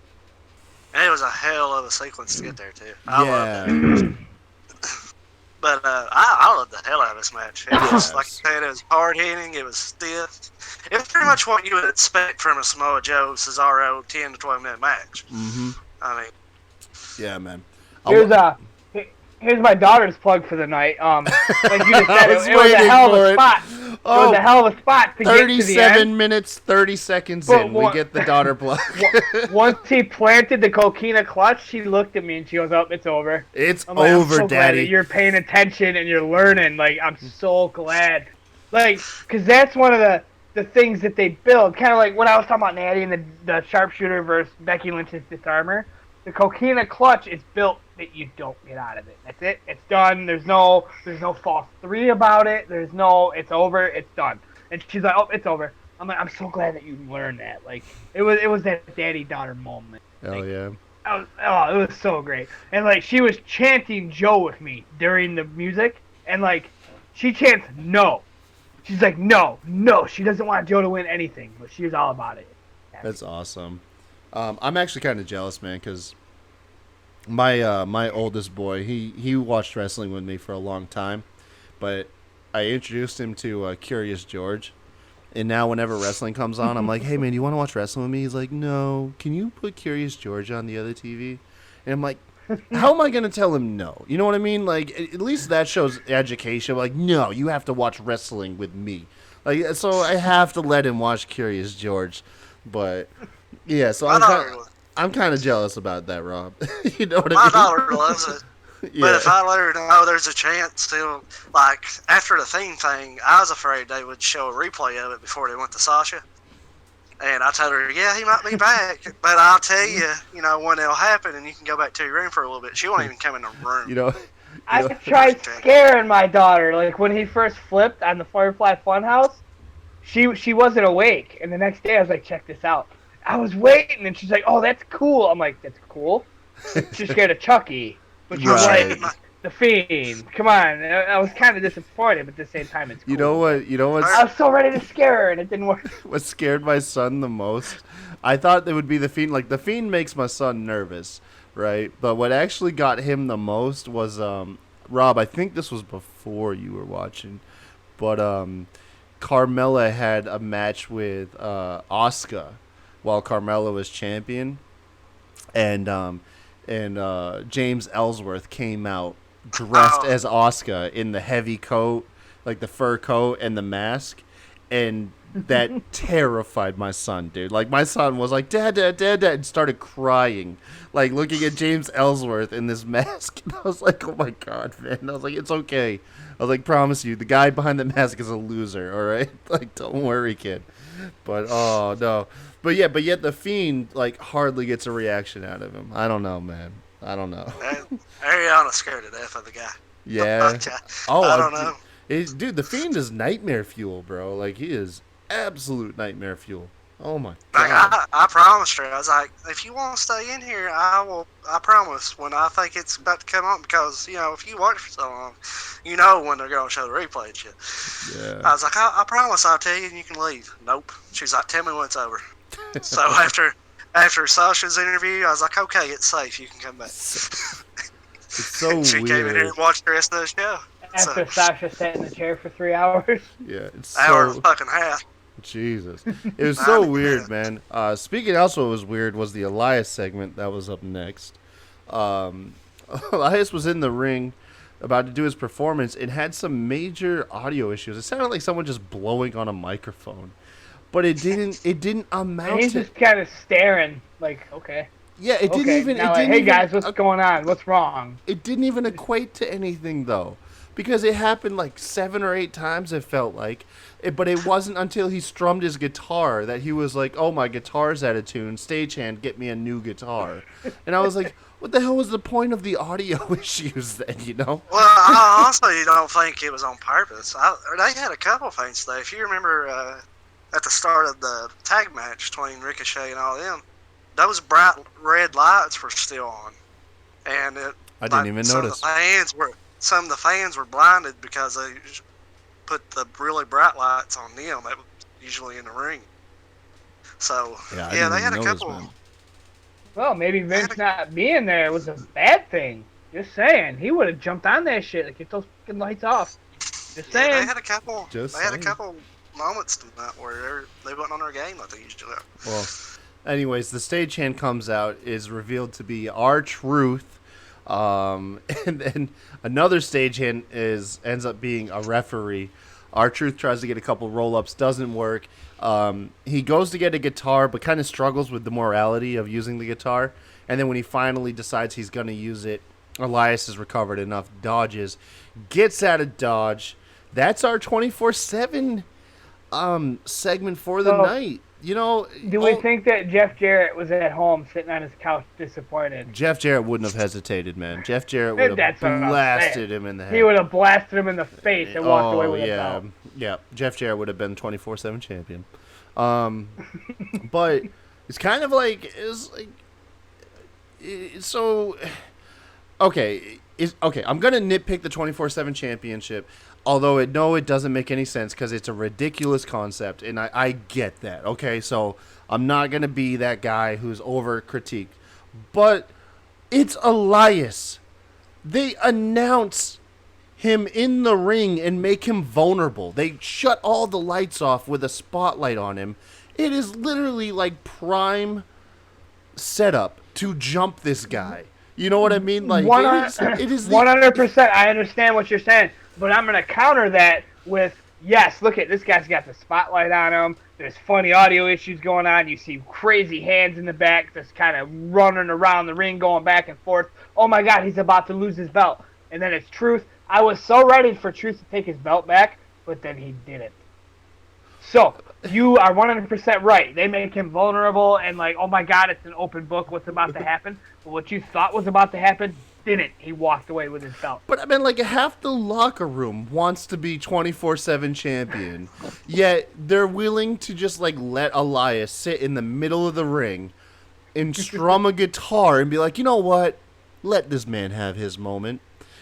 And it was a hell of a sequence to get there too. I loved it. Yeah. But I loved the hell out of this match. It was, Yes. like you said, it was hard hitting. It was stiff. It was pretty much what you would expect from a Samoa Joe Cesaro 10 to 12 minute match. Mm-hmm. I mean, Yeah, man. Here's my daughter's plug for the night. Like you just said, I was it was a waiting hell of for a it. spot. It was a hell of a spot to get to the 37 end. minutes, 30 seconds But in, we what- get the daughter plug. Once he planted the coquina clutch, she looked at me and she goes, "Oh, it's over." It's I'm like, over, I'm so glad that Daddy. you're paying attention and you're learning. Like, I'm so glad. Like, because that's one of the things that they build. Kind of like when I was talking about Natty and the sharpshooter versus Becky Lynch's disarmer. The coquina clutch is built that you don't get out of it. That's it. It's done. There's no false three about it. It's over. It's done. And she's like, "Oh, it's over." I'm like, I'm so glad that you learned that. Like, it was that daddy-daughter moment. Hell yeah. It was so great. And, like, she was chanting Joe with me during the music. And, like, she chants no. She's like, no. She doesn't want Joe to win anything. But she's all about it. That's awesome. I'm actually kind of jealous, man, because my oldest boy, he watched wrestling with me for a long time. But I introduced him to Curious George. And now whenever wrestling comes on, I'm like, hey, man, you want to watch wrestling with me? He's like, no. Can you put Curious George on the other TV? And I'm like, how am I going to tell him no? You know what I mean? Like, at least that shows education. Like, no, you have to watch wrestling with me. Like, so I have to let him watch Curious George. But, yeah, so I'm kind of jealous about that, Rob. You know what I my mean? daughter loves it. But Yeah. if I let her know there's a chance to, like, after the theme thing, I was afraid they would show a replay of it before they went to Sasha. And I told her, yeah, he might be back, but I'll tell you, when it'll happen, and you can go back to your room for a little bit. She won't even come in the room. You know, I tried scaring my daughter. Like, when he first flipped on the Firefly Funhouse, she wasn't awake. And the next day, I was like, check this out. I was waiting, and she's like, oh, that's cool. I'm like, that's cool? She's scared of Chucky. But she's Right. like, The Fiend. Come on. I was kind of disappointed, but at the same time, it's cool. You know what? You know what's I was so ready to scare her, and it didn't work. what scared my son the most? I thought it would be the Fiend. Like, the Fiend makes my son nervous, right? But what actually got him the most was Rob. I think this was before you were watching, but Carmella had a match with Asuka while Carmella was champion, and James Ellsworth came out dressed as Asuka in the heavy coat, like the fur coat and the mask, and that terrified my son, dude. Like, my son was like, "Dad, Dad, Dad, Dad," and started crying, like looking at James Ellsworth in this mask. And I was like, "Oh my God, man!" I was like, "It's okay." I was like, "Promise you, the guy behind the mask is a loser. All right, like, don't worry, kid." But oh no, but yet the Fiend like hardly gets a reaction out of him. I don't know, man. I don't know. Ariana's scared to death of the guy. Yeah. Oh, I don't know. Dude, the Fiend is nightmare fuel, bro. Like, he is absolute nightmare fuel. Oh my Like, God. I promised her. I was like, if you want to stay in here, I will. I promise when I think it's about to come on, because if you watch for so long, you know when they're going to show the replay and shit. Yeah. I was like, I promise I'll tell you, and you can leave. Nope. She's like, tell me when it's over. So after Sasha's interview, I was like, okay, it's safe. You can come back. It's so she weird. came in here and watched the rest of the show. After Sasha sat in the chair for 3 hours. Yeah, it's Hour and so... a fucking half. Jesus. It was so weird, man. Speaking also was weird was the Elias segment that was up next. Elias was in the ring about to do his performance and had some major audio issues. It sounded like someone just blowing on a microphone. But it didn't amount And he's to... just kind of staring, like, okay. Yeah, it didn't even... Now, it didn't hey, even, guys, what's going on? What's wrong? It didn't even equate to anything, though. Because it happened like 7 or 8 times, it felt like. But it wasn't until he strummed his guitar that he was like, "Oh, my guitar's out of tune. Stagehand, get me a new guitar." And I was like, what the hell was the point of the audio issues then, Well, I honestly don't think it was on purpose. They had a couple of things today. If you remember at the start of the tag match between Ricochet and all them, those bright red lights were still on. And I didn't even notice. Some of the fans were blinded because they put the really bright lights on them that were usually in the ring. So, yeah they had a couple. Well, maybe Vince not being there was a bad thing. Just saying. He would have jumped on that shit. Like, get those fucking lights off. Just saying. They had a couple. Had a couple moments tonight where they wasn't on their game like they usually are. Well, anyways, the stagehand comes out, is revealed to be R-Truth. And then another stagehand ends up being a referee. R-Truth tries to get a couple roll-ups, doesn't work. He goes to get a guitar, but kind of struggles with the morality of using the guitar. And then when he finally decides he's going to use it, Elias has recovered enough, dodges, gets out of dodge. That's our 24/7 segment for the night. Do we think that Jeff Jarrett was at home sitting on his couch disappointed? Jeff Jarrett wouldn't have hesitated, man. Jeff Jarrett would have blasted him in the head. He would have blasted him in the face and walked away with a belt. Yeah, Jeff Jarrett would have been 24/7 champion. But it's kind of like okay. I'm gonna nitpick the 24/7 championship. Although it doesn't make any sense because it's a ridiculous concept, and I get that, okay? So I'm not going to be that guy who's over-critiqued. But it's Elias. They announce him in the ring and make him vulnerable. They shut all the lights off with a spotlight on him. It is literally like prime setup to jump this guy. You know what I mean? Like, it is 100%. I understand what you're saying. But I'm going to counter that with, yes, look at this guy's got the spotlight on him. There's funny audio issues going on. You see crazy hands in the back just kind of running around the ring, going back and forth. Oh, my God, he's about to lose his belt. And then it's Truth. I was so ready for Truth to take his belt back, but then he didn't. So, you are 100% right. They make him vulnerable and like, oh, my God, it's an open book. What's about to happen? But what you thought was about to happen didn't. He walked away with his belt. But I mean, like, half the locker room wants to be 24/7 champion, yet they're willing to just like let Elias sit in the middle of the ring and strum a guitar and be like, you know what? Let this man have his moment.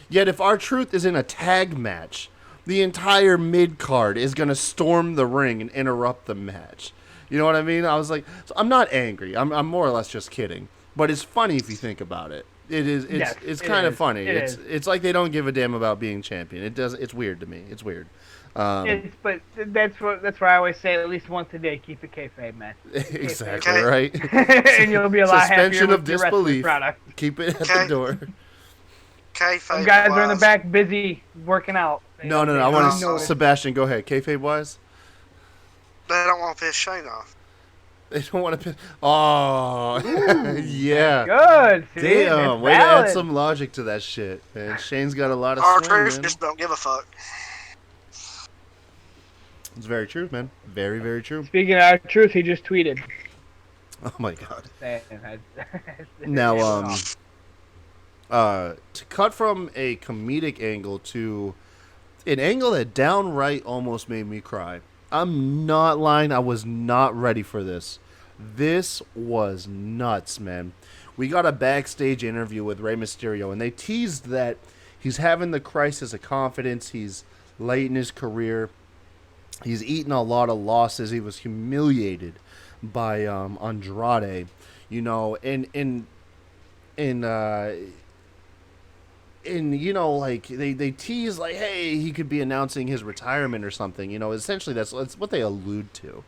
Yet if R-Truth is in a tag match, the entire mid-card is going to storm the ring and interrupt the match. You know what I mean? I was like, so I'm not angry. I'm more or less just kidding. But it's funny if you think about it. It's kind of funny. It's like they don't give a damn about being champion. It's weird to me. It's weird. But that's what I always say. At least once a day, keep it kayfabe, man. Exactly Okay. right. And you'll be a lot happier Suspension with of your wrestling disbelief. product. Keep it at Okay. the door. Some guys are in the Kayfabe-wise, back busy working out. No. I don't want to. notice. Sebastian, go ahead. Kayfabe wise. they don't want to piss Shane off. They don't want to piss. Oh, yeah. Good. See, Damn, that's way to add valid. some logic to that shit. Man, Shane's got a lot of Our swing, truth man. just don't give a fuck. It's very true, man. Very, very true. Speaking of our truth, he just tweeted. Oh my god. Saying, Now, to cut from a comedic angle to an angle that downright almost made me cry. I'm not lying. I was not ready for this. This was nuts, man. We got a backstage interview with Rey Mysterio, and they teased that he's having the crisis of confidence. He's late in his career. He's eaten a lot of losses. He was humiliated by Andrade, you know, and you know, like they tease like, hey, he could be announcing his retirement or something. You know, essentially that's what they allude to.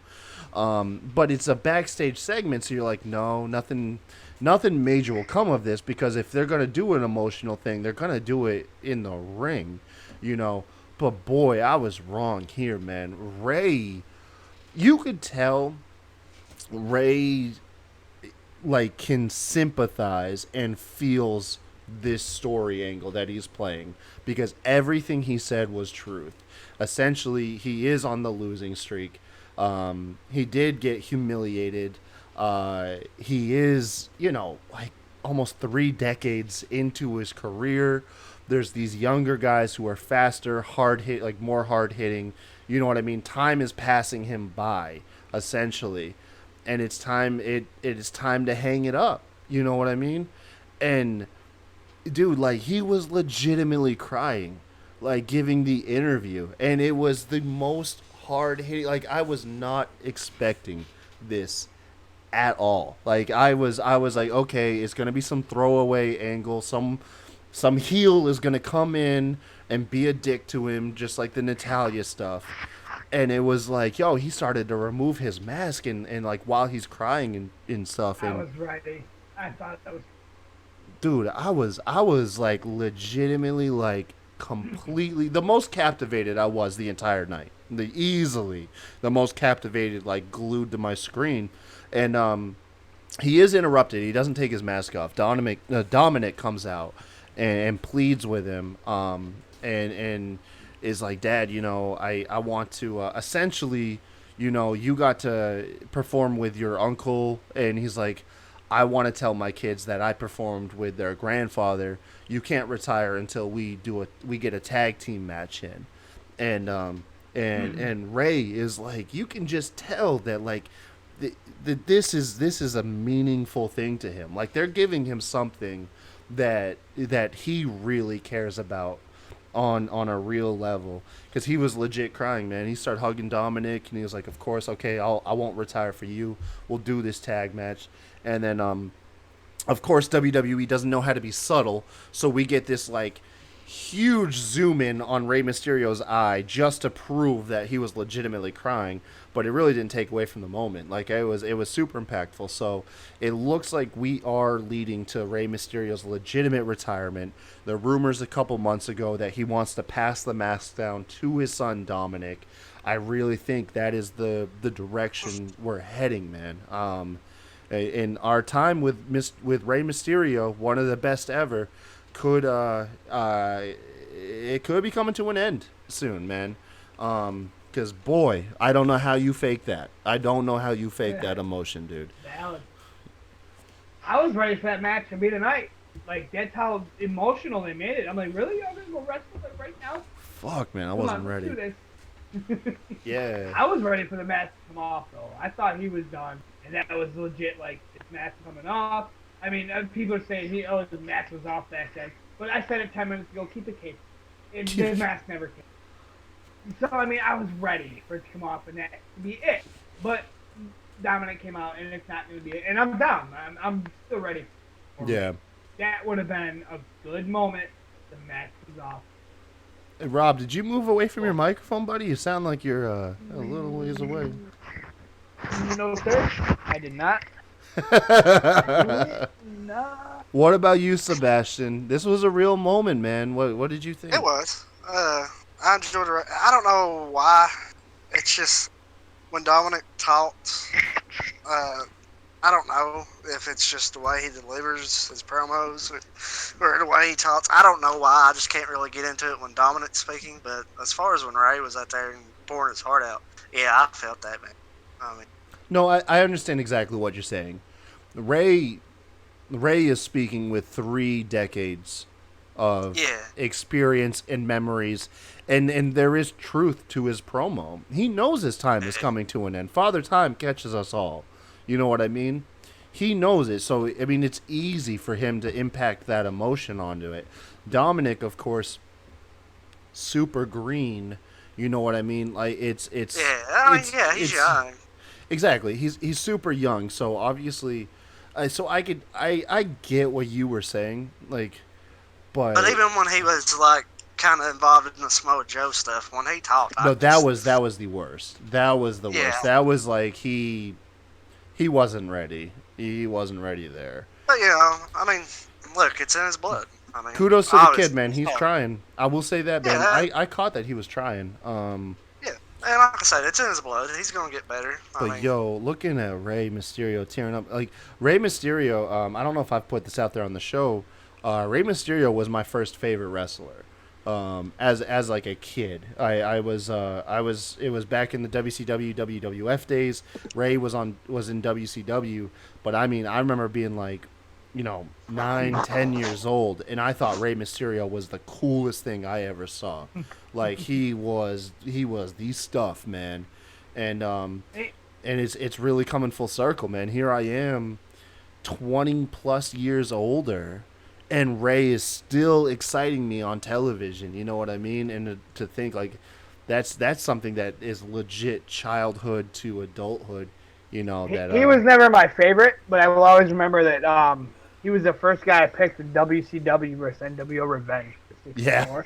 But it's a backstage segment, so you're like, no, nothing major will come of this, because if they're gonna do an emotional thing, they're gonna do it in the ring, you know. But boy, I was wrong here, man. Ray, you could tell Ray like can sympathize and feels this story angle that he's playing, because everything he said was truth. Essentially, he is on the losing streak. He did get humiliated. He is, you know, like almost 3 decades into his career. There's these younger guys who are faster, more hard hitting. You know what I mean? Time is passing him by, essentially, and it's time. It is time to hang it up. You know what I mean? And dude, like, he was legitimately crying, like, giving the interview, and it was the most hard hitting. Like, I was not expecting this at all. Like, I was like, okay, it's gonna be some throwaway angle, some heel is gonna come in and be a dick to him, just like the Natalia stuff. And it was like, yo, he started to remove his mask and like while he's crying and stuff. And I was ready. I thought that was. dude, I was like legitimately like completely the most captivated I was the entire night. Easily the most captivated, like glued to my screen. And he is interrupted. He doesn't take his mask off. Dominic comes out and pleads with him, and is like, Dad, you know, I want to essentially, you know, you got to perform with your uncle. And he's like, I want to tell my kids that I performed with their grandfather. You can't retire until we get a tag team match in. And Ray is like, you can just tell that like this is a meaningful thing to him. Like, they're giving him something that he really cares about on a real level, because he was legit crying, man. He started hugging Dominic, and he was like, of course, okay, I won't retire for you. We'll do this tag match. And then of course, WWE doesn't know how to be subtle, so we get this like huge zoom in on Rey Mysterio's eye just to prove that he was legitimately crying, but it really didn't take away from the moment. Like, it was super impactful. So it looks like we are leading to Rey Mysterio's legitimate retirement. The rumors a couple months ago that he wants to pass the mask down to his son Dominic. I really think that is the direction we're heading, man. In our time with Rey Mysterio, one of the best ever, it could be coming to an end soon, man. Because boy, I don't know how you fake that. I don't know how you fake that emotion, dude. Valid. I was ready for that match to be tonight. Like, that's how emotional they made it. I'm like, really? Y'all gonna go wrestle like right now? Fuck, man, I Come wasn't on, ready. let's do this. Yeah. I was ready for the match to come off, though. I thought he was done, and that was legit. Like, this match coming off. I mean, people are saying his match was off back then. But I said it 10 minutes ago. Keep the cape. The mask never came. So I mean, I was ready for it to come off and that to be it. But Dominic came out and it's not going to be it. And I'm down. I'm still ready. Yeah. That would have been a good moment. The mask is off. Hey, Rob, did you move away from your microphone, buddy? You sound like you're a little ways away. No, sir. I did not. No. What about you, Sebastian? This was a real moment, man. What did you think? It was. I enjoyed it. I don't know why. It's just when Dominic talks, I don't know if it's just the way he delivers his promos or the way he talks. I don't know why. I just can't really get into it when Dominic's speaking. But as far as when Ray was out there and pouring his heart out, yeah, I felt that, man. I mean, No, I understand exactly what you're saying. Ray is speaking with 3 decades of experience and memories, and there is truth to his promo. He knows his time is coming to an end. Father Time catches us all. You know what I mean? He knows it, so I mean it's easy for him to impact that emotion onto it. Dominic, of course, super green. You know what I mean? Like it's he's young. Exactly. He's super young, so obviously, so I get what you were saying, like, but even when he was like kind of involved in the Samoa Joe stuff, when he talked, that was the worst. That was the worst. That was like he wasn't ready. He wasn't ready there. But I mean, look, it's in his blood. I mean, kudos to the kid, man. He's trying. I will say that, man. Yeah, I caught that he was trying. And like I said, it's in his blood. He's gonna get better. But looking at Rey Mysterio tearing up, like Rey Mysterio. I don't know if I've put this out there on the show. Rey Mysterio was my first favorite wrestler. As like a kid, it was back in the WCW WWF days. Rey was in WCW, but I mean I remember being like, 9-10 years old, and I thought Rey Mysterio was the coolest thing I ever saw. Like he was the stuff, man, and it's really coming full circle, man. Here I am, 20 plus years older, and Ray is still exciting me on television. You know what I mean? And to think like that's something that is legit childhood to adulthood. He was never my favorite, but I will always remember that he was the first guy I picked in WCW versus NWO Revenge. Yeah.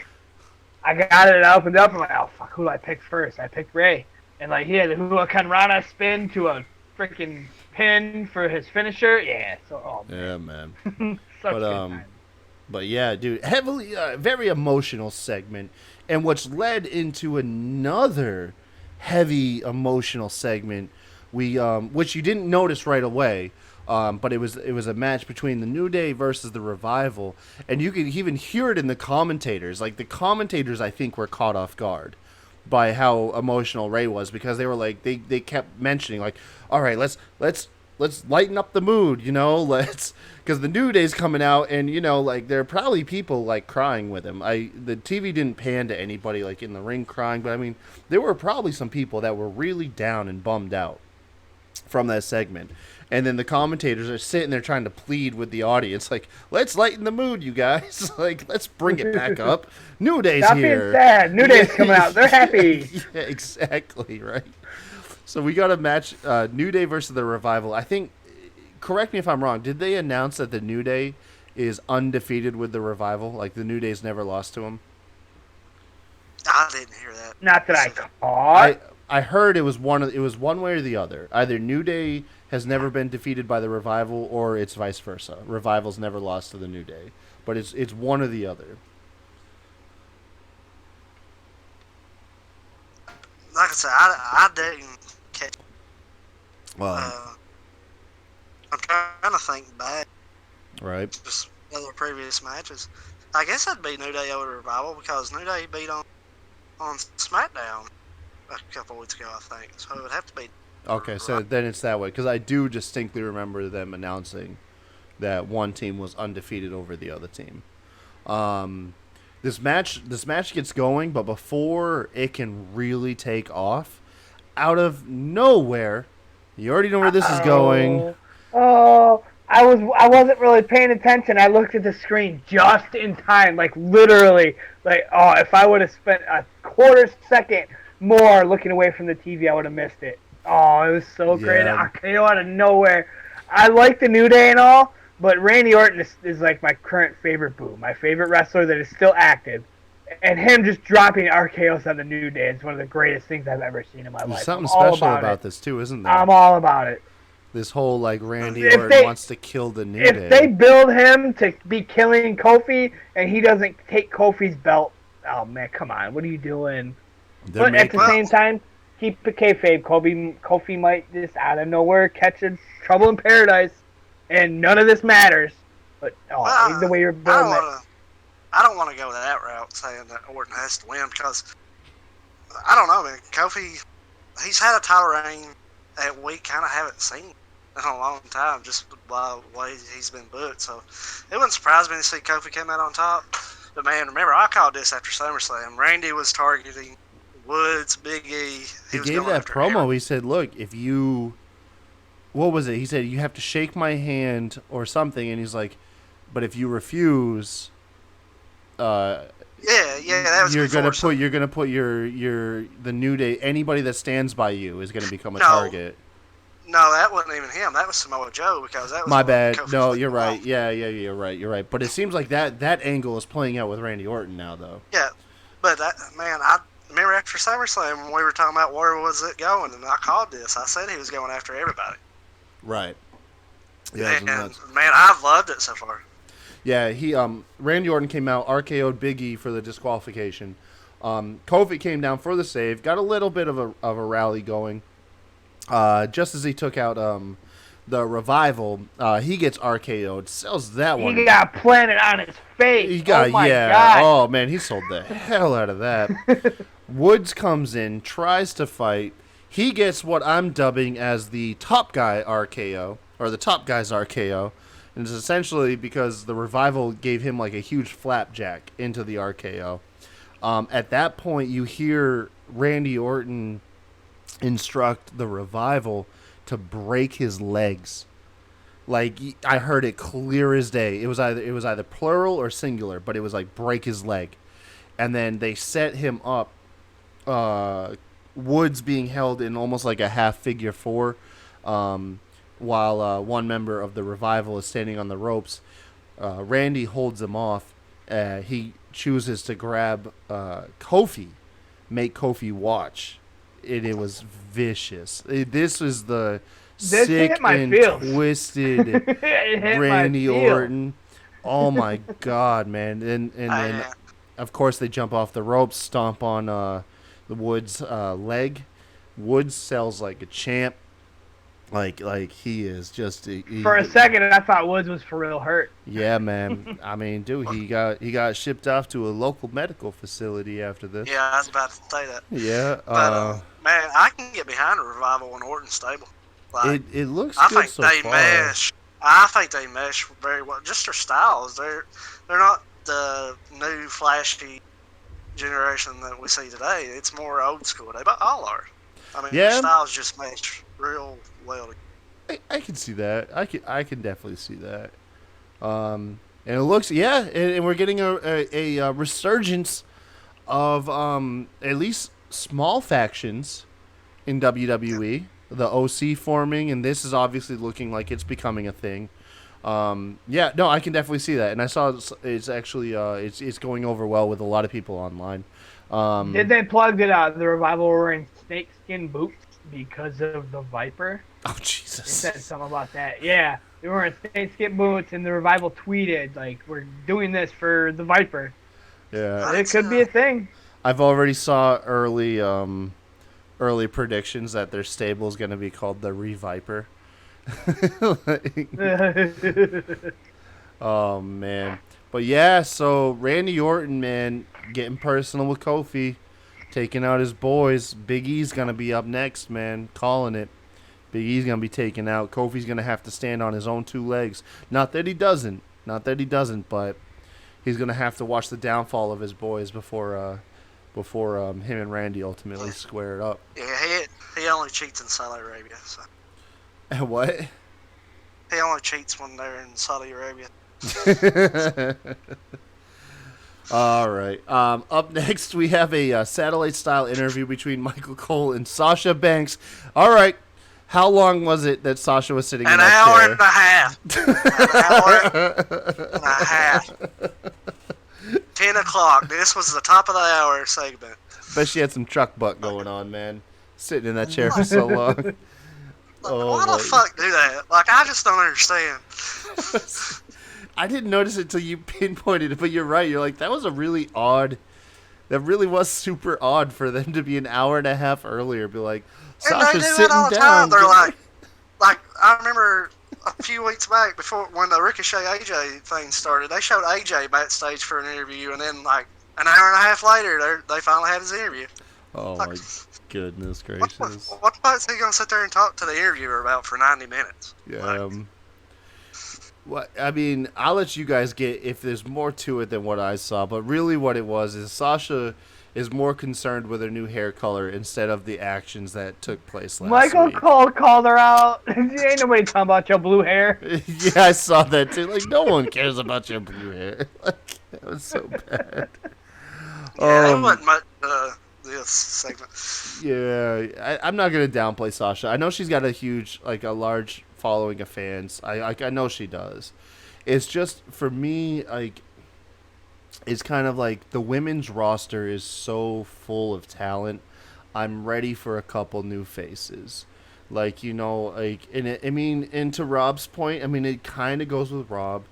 I got it and I opened up and I'm like, oh fuck, who did I pick first? I picked Ray. And like he had the Huracan Rana spin to a freaking pin for his finisher. Yeah, so man. Yeah, man. Such good time. But yeah, dude, heavily very emotional segment, and what's led into another heavy emotional segment, which you didn't notice right away, but it was a match between the New Day versus the Revival, and you could even hear it in the commentators. Like the commentators, I think, were caught off guard by how emotional Ray was, because they were like they kept mentioning like, all right, let's lighten up the mood, because the New Day's coming out, and like there are probably people like crying with him. The TV didn't pan to anybody like in the ring crying, but I mean there were probably some people that were really down and bummed out from that segment. And then the commentators are sitting there trying to plead with the audience, like, let's lighten the mood, you guys. Like, let's bring it back up. New Day's Stop here. Being sad. New Day's coming out. They're happy. Yeah, exactly, right. So we got a match, New Day versus the Revival. I think, correct me if I'm wrong, did they announce that the New Day is undefeated with the Revival? Like, the New Day's never lost to them? I didn't hear that. Not that I caught. I heard it was one way or the other. Either New Day has never been defeated by the Revival, or it's vice versa. Revival's never lost to the New Day, but it's one or the other. Like I said, I didn't catch. Well, I'm trying to think back. Right. Just other previous matches. I guess that'd be New Day over Revival, because New Day beat on SmackDown a couple weeks ago, I think. So it would have to be. Okay, so then it's that way, because I do distinctly remember them announcing that one team was undefeated over the other team. This match gets going, but before it can really take off, out of nowhere, you already know where this is going. Oh, I wasn't really paying attention. I looked at the screen just in time, like literally, like oh, if I would have spent a quarter second more looking away from the TV, I would have missed it. Oh, it was so great. Yeah. RKO out of nowhere. I like the New Day and all, but Randy Orton is like my current favorite boo, my favorite wrestler that is still active. And him just dropping RKOs on the New Day is one of the greatest things I've ever seen in my There's life. something I'm all special about it. this too, isn't there? I'm all about it. This whole like Randy If Orton they- wants to kill the New If Day. they build him to be killing Kofi and he doesn't take Kofi's belt, oh man, come on, what are you doing? They're But at making, the same time, keep it kayfabe. Kofi might just out of nowhere catch a trouble in paradise, and none of this matters. But the way you're building it. I don't want to go that route, saying that Orton has to win, because I don't know, man. Kofi, he's had a title reign that we kind of haven't seen in a long time, just by the way he's been booked. So it wouldn't surprise me to see Kofi come out on top. But man, remember, I called this after SummerSlam. Randy was targeting Woods, Big E. he was gave going that after promo. everyone. He said, "Look, if you, what was it? He said you have to shake my hand or something." And he's like, "But if you refuse, Yeah, that was you're gonna before, put the New Day. Anybody that stands by you is gonna become a No. target." No, that wasn't even him. That was Samoa Joe, because that was My when bad. Kofi No, flipped you're him right. off. Yeah, you're right. You're right. But it seems like that angle is playing out with Randy Orton now, though. Yeah, but that, man, I remember after SummerSlam when we were talking about where was it going, and I called this. I said he was going after everybody. Right. Yeah, And man, I've loved it so far. yeah. Randy Orton came out, RKO'd Big E for the disqualification. Kofi came down for the save, got a little bit of a rally going. Just as he took out the Revival, he gets RKO'd, sells that one. He got planted on his face. He got, oh my yeah. God. Oh man, he sold the hell out of that. Woods comes in, tries to fight. He gets what I'm dubbing as the top guy RKO, or the top guy's RKO. And it's essentially because the Revival gave him like a huge flapjack into the RKO. At that point, you hear Randy Orton instruct the Revival to break his legs. Like, I heard it clear as day. It was either plural or singular, but it was like break his leg. And then they set him up, Woods being held in almost like a half figure four, while one member of the Revival is standing on the ropes. Randy holds him off. He chooses to grab Kofi, make Kofi watch. It was vicious. This is the This sick hit my and feels. twisted It hit Randy my feels. Orton. Oh my God, man! And then of course they jump off the ropes, stomp on the Woods' leg. Woods sells like a champ. Like he is just For a second, I thought Woods was for real hurt. Yeah, man. I mean, dude, he got shipped off to a local medical facility after this. Yeah, I was about to say that. Yeah. But man, I can get behind a Revival in Orton's stable. Like, it looks I good think so they far. mesh. I think they mesh very well. Just their styles. They're not the new flashy generation that we see today. It's more old school. They all are. I mean, Yeah. their styles just mesh real well. I can see that. I can definitely see that. And it looks, yeah, and we're getting a resurgence of at least small factions in WWE. The OC forming, and this is obviously looking like it's becoming a thing. Yeah, no, I can definitely see that, and I saw it's actually it's going over well with a lot of people online. Did they plug that the Revival were in snakeskin boots because of the Viper? Oh They Jesus! said something about that. Yeah, they were in snakeskin boots, and the Revival tweeted like, "We're doing this for the Viper." Yeah, It could be a thing. I've already saw early predictions that their stable is going to be called the Reviper. Oh man, but yeah. So Randy Orton, man, getting personal with Kofi, taking out his boys. Big E's gonna be up next, man. Calling it. Big E's gonna be taken out. Kofi's gonna have to stand on his own two legs. Not that he doesn't. But he's gonna have to watch the downfall of his boys before him and Randy ultimately square it up. Yeah, he only cheats in Saudi Arabia. So What? he only only cheats when they're in Saudi Arabia. All right. Up next, we have a satellite-style interview between Michael Cole and Sasha Banks. All right. How long was it that Sasha was sitting in An that hour chair? and a half. An hour and a half. 10 o'clock. This was the top of the hour segment. Bet she had some truck butt going on, man. Sitting in that chair for so long. Like, Oh, why boy. the fuck do that? Like, I just don't understand. I didn't notice it until you pinpointed it, but you're right. You're like, that was a really odd. That really was super odd for them to be an hour and a half earlier. Be like, And they Sasha's do sitting it all the down. time. They're like, I remember a few weeks back before when the Ricochet AJ thing started, they showed AJ backstage for an interview, and then like an hour and a half later, they finally had his interview. Oh Like, my goodness what gracious! the fuck's he gonna sit there and talk to the interviewer about for 90 minutes? Yeah. What I mean, I'll let you guys get if there's more to it than what I saw. But really, what it was is Sasha is more concerned with her new hair color instead of the actions that took place last Michael week. Cole called her out. Ain't nobody talking about your blue hair. Yeah, I saw that too. Like, no one cares about your blue hair. Like, that was so bad. Yeah, it wasn't much this segment. Yeah, I'm not gonna downplay Sasha. I know she's got a large following of fans. I know she does. It's just for me, like, it's kind of like the women's roster is so full of talent. I'm ready for a couple new faces. Like, and to Rob's point, I mean, it kind of goes with Rob.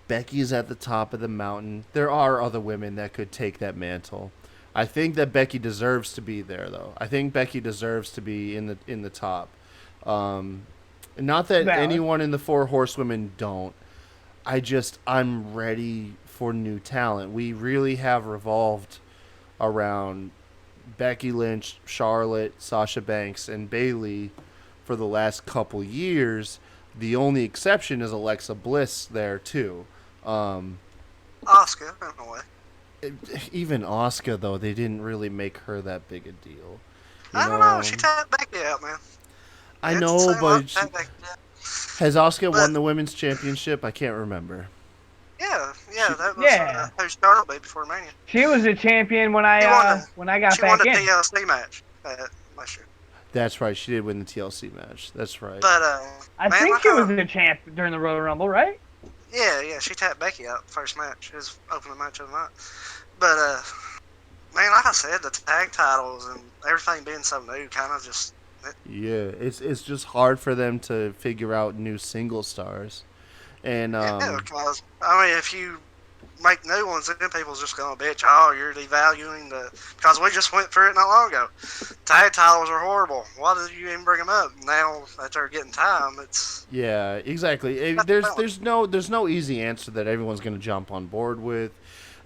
Becky's at the top of the mountain. There are other women that could take that mantle. I think that Becky deserves to be there, though. I think Becky deserves to be in the top. Not that Valid. anyone in the Four Horsewomen don't. I'm ready for new talent. We really have revolved around Becky Lynch, Charlotte, Sasha Banks, and Bayley for the last couple years. The only exception is Alexa Bliss there too. Oscar, in a way. Even Asuka, though, they didn't really make her that big a deal. I don't know. She tapped Becky out, man. I It's know, the same but like tapped Becky out. has Asuka But- won the women's championship? I can't remember. Yeah, that was Yeah. who Charlotte beat before Mania. She was the champion when She won I got She won back the in. TLC match last year. That's right. She did win the TLC match. That's right. But I man, think like she how- was the champ during the Royal Rumble, right? Yeah, she tapped Becky out first match. It was opening match of the night. But man, like I said, the tag titles and everything being so new, kind of just Yeah, it's just hard for them to figure out new single stars. And yeah. Because I mean, if you make new ones, then people's just gonna bitch. Oh, you're devaluing the because we just went through it not long ago. Tag titles are horrible. Why did you even bring them up? Now that they're getting time, it's yeah, exactly. There's no easy answer that everyone's going to jump on board with.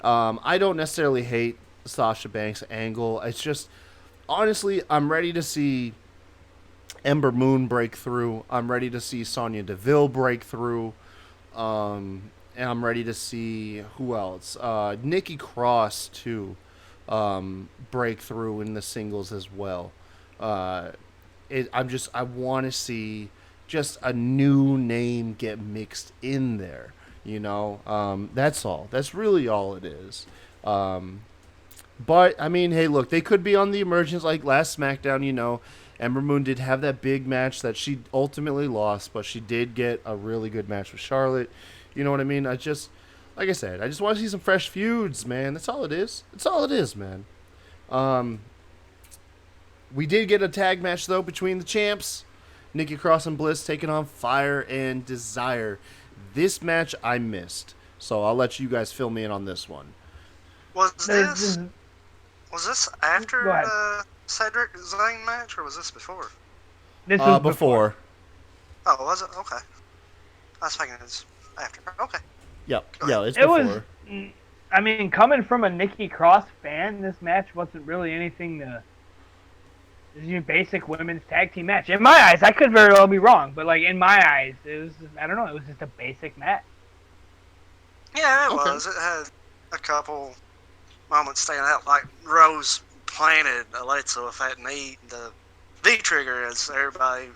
I don't necessarily hate Sasha Banks' angle. It's just honestly, I'm ready to see Ember Moon break through. I'm ready to see Sonya Deville break through. And I'm ready to see who else. Nikki Cross too, break through in the singles as well. I want to see just a new name get mixed in there. That's all. That's really all it is. But I mean, hey, look, they could be on the emergence like last SmackDown. Ember Moon did have that big match that she ultimately lost, but she did get a really good match with Charlotte. You know what I mean? Like I said, I just want to see some fresh feuds, man. That's all it is. That's all it is, man. We did get a tag match, though, between the champs. Nikki Cross and Bliss taking on Fire and Desire. This match I missed, so I'll let you guys fill me in on this one. was There's- this after Go ahead. the Cedric Zayn match, or was this before? This was Before. Oh, was it? Okay. I was thinking it's after. Okay. Yep. Yeah, it's It before. was. I mean, coming from a Nikki Cross fan, this match wasn't really anything to. This is your basic women's tag team match. In my eyes, I could very well be wrong, but like in my eyes, it was. I don't know. It was just a basic match. Yeah, it Okay. was. It had a couple moments standing out, like Rose planted Alexa with that knee, the V trigger, as everybody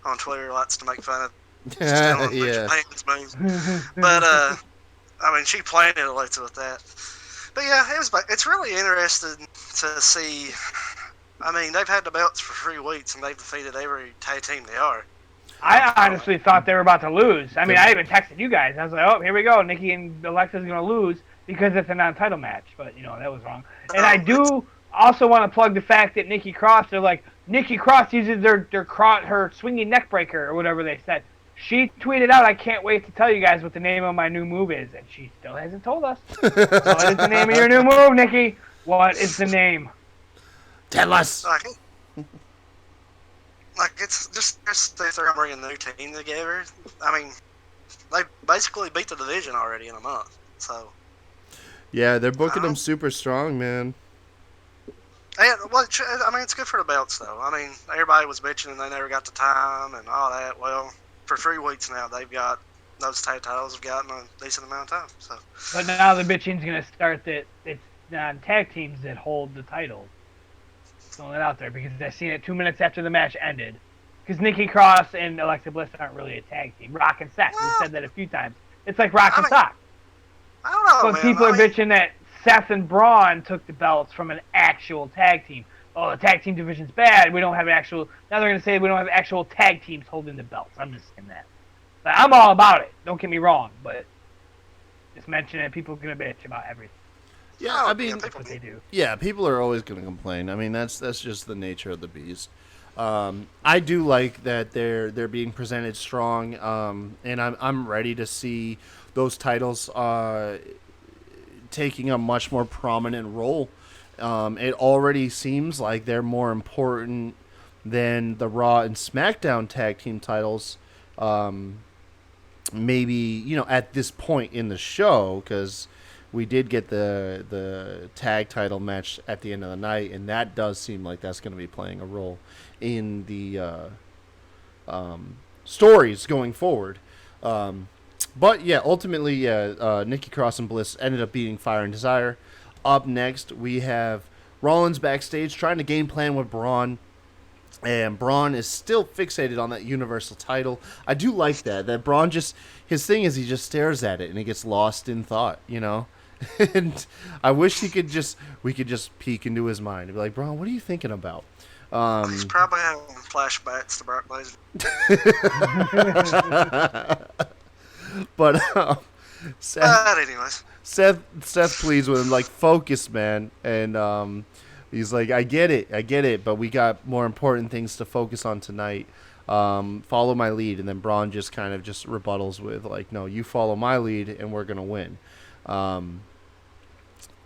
on Twitter likes to make fun of She's telling New Yeah. Japan's moves. But, I mean, she planted Alexa with that. But yeah, it's really interesting to see. I mean, they've had the belts for 3 weeks and they've defeated every tag team they are. I honestly thought they were about to lose. I mean, I even texted you guys. I was like, oh, here we go. Nikki and Alexa's going to lose because it's a non-title match. But, that was wrong. And I do also want to plug the fact that Nikki Cross, they're like, Nikki Cross uses her swinging neck breaker or whatever they said. She tweeted out, I can't wait to tell you guys what the name of my new move is. And she still hasn't told us. What is the name of your new move, Nikki? What is the name? Tell us. Like it's just they're bringing a new team together. I mean, they basically beat the division already in a month. So yeah, they're booking them super strong, man. And I mean, it's good for the belts though. I mean, everybody was bitching they never got the time and all that. Well, for 3 weeks now, they've got those tag titles have gotten a decent amount of time. So, but now the bitching's gonna start that it's tag teams that hold the titles. Throwing it out there because I seen it 2 minutes after the match ended. Because Nikki Cross and Alexa Bliss aren't really a tag team. Rock and Seth. We said that a few times. It's like Rock and Sock. I don't know, but man. People are bitching that Seth and Braun took the belts from an actual tag team. Oh, the tag team division's bad. We don't have actual. Now they're gonna say we don't have actual tag teams holding the belts. I'm just saying that. But I'm all about it. Don't get me wrong, but just mention it. People are gonna bitch about everything. Yeah, I mean, that's what they do. Yeah, people are always going to complain. I mean, that's just the nature of the beast. I do like that they're being presented strong, and I'm ready to see those titles taking a much more prominent role. It already seems like they're more important than the Raw and SmackDown tag team titles. Maybe at this point in the show, because we did get the tag title match at the end of the night, and that does seem like that's going to be playing a role in the stories going forward. But yeah, ultimately, Nikki Cross and Bliss ended up beating Fire and Desire. Up next, we have Rollins backstage trying to game plan with Braun. And Braun is still fixated on that Universal title. I do like that Braun his thing is he just stares at it and he gets lost in thought, And I wish we could just peek into his mind and be like, Braun, what are you thinking about? He's probably having flashbacks to Brock Lesnar. But anyways, Seth pleads with him like, focus, man, and he's like, I get it, but we got more important things to focus on tonight. Follow my lead, and then Braun just kind of just rebuttals with like, no, you follow my lead, and we're gonna win.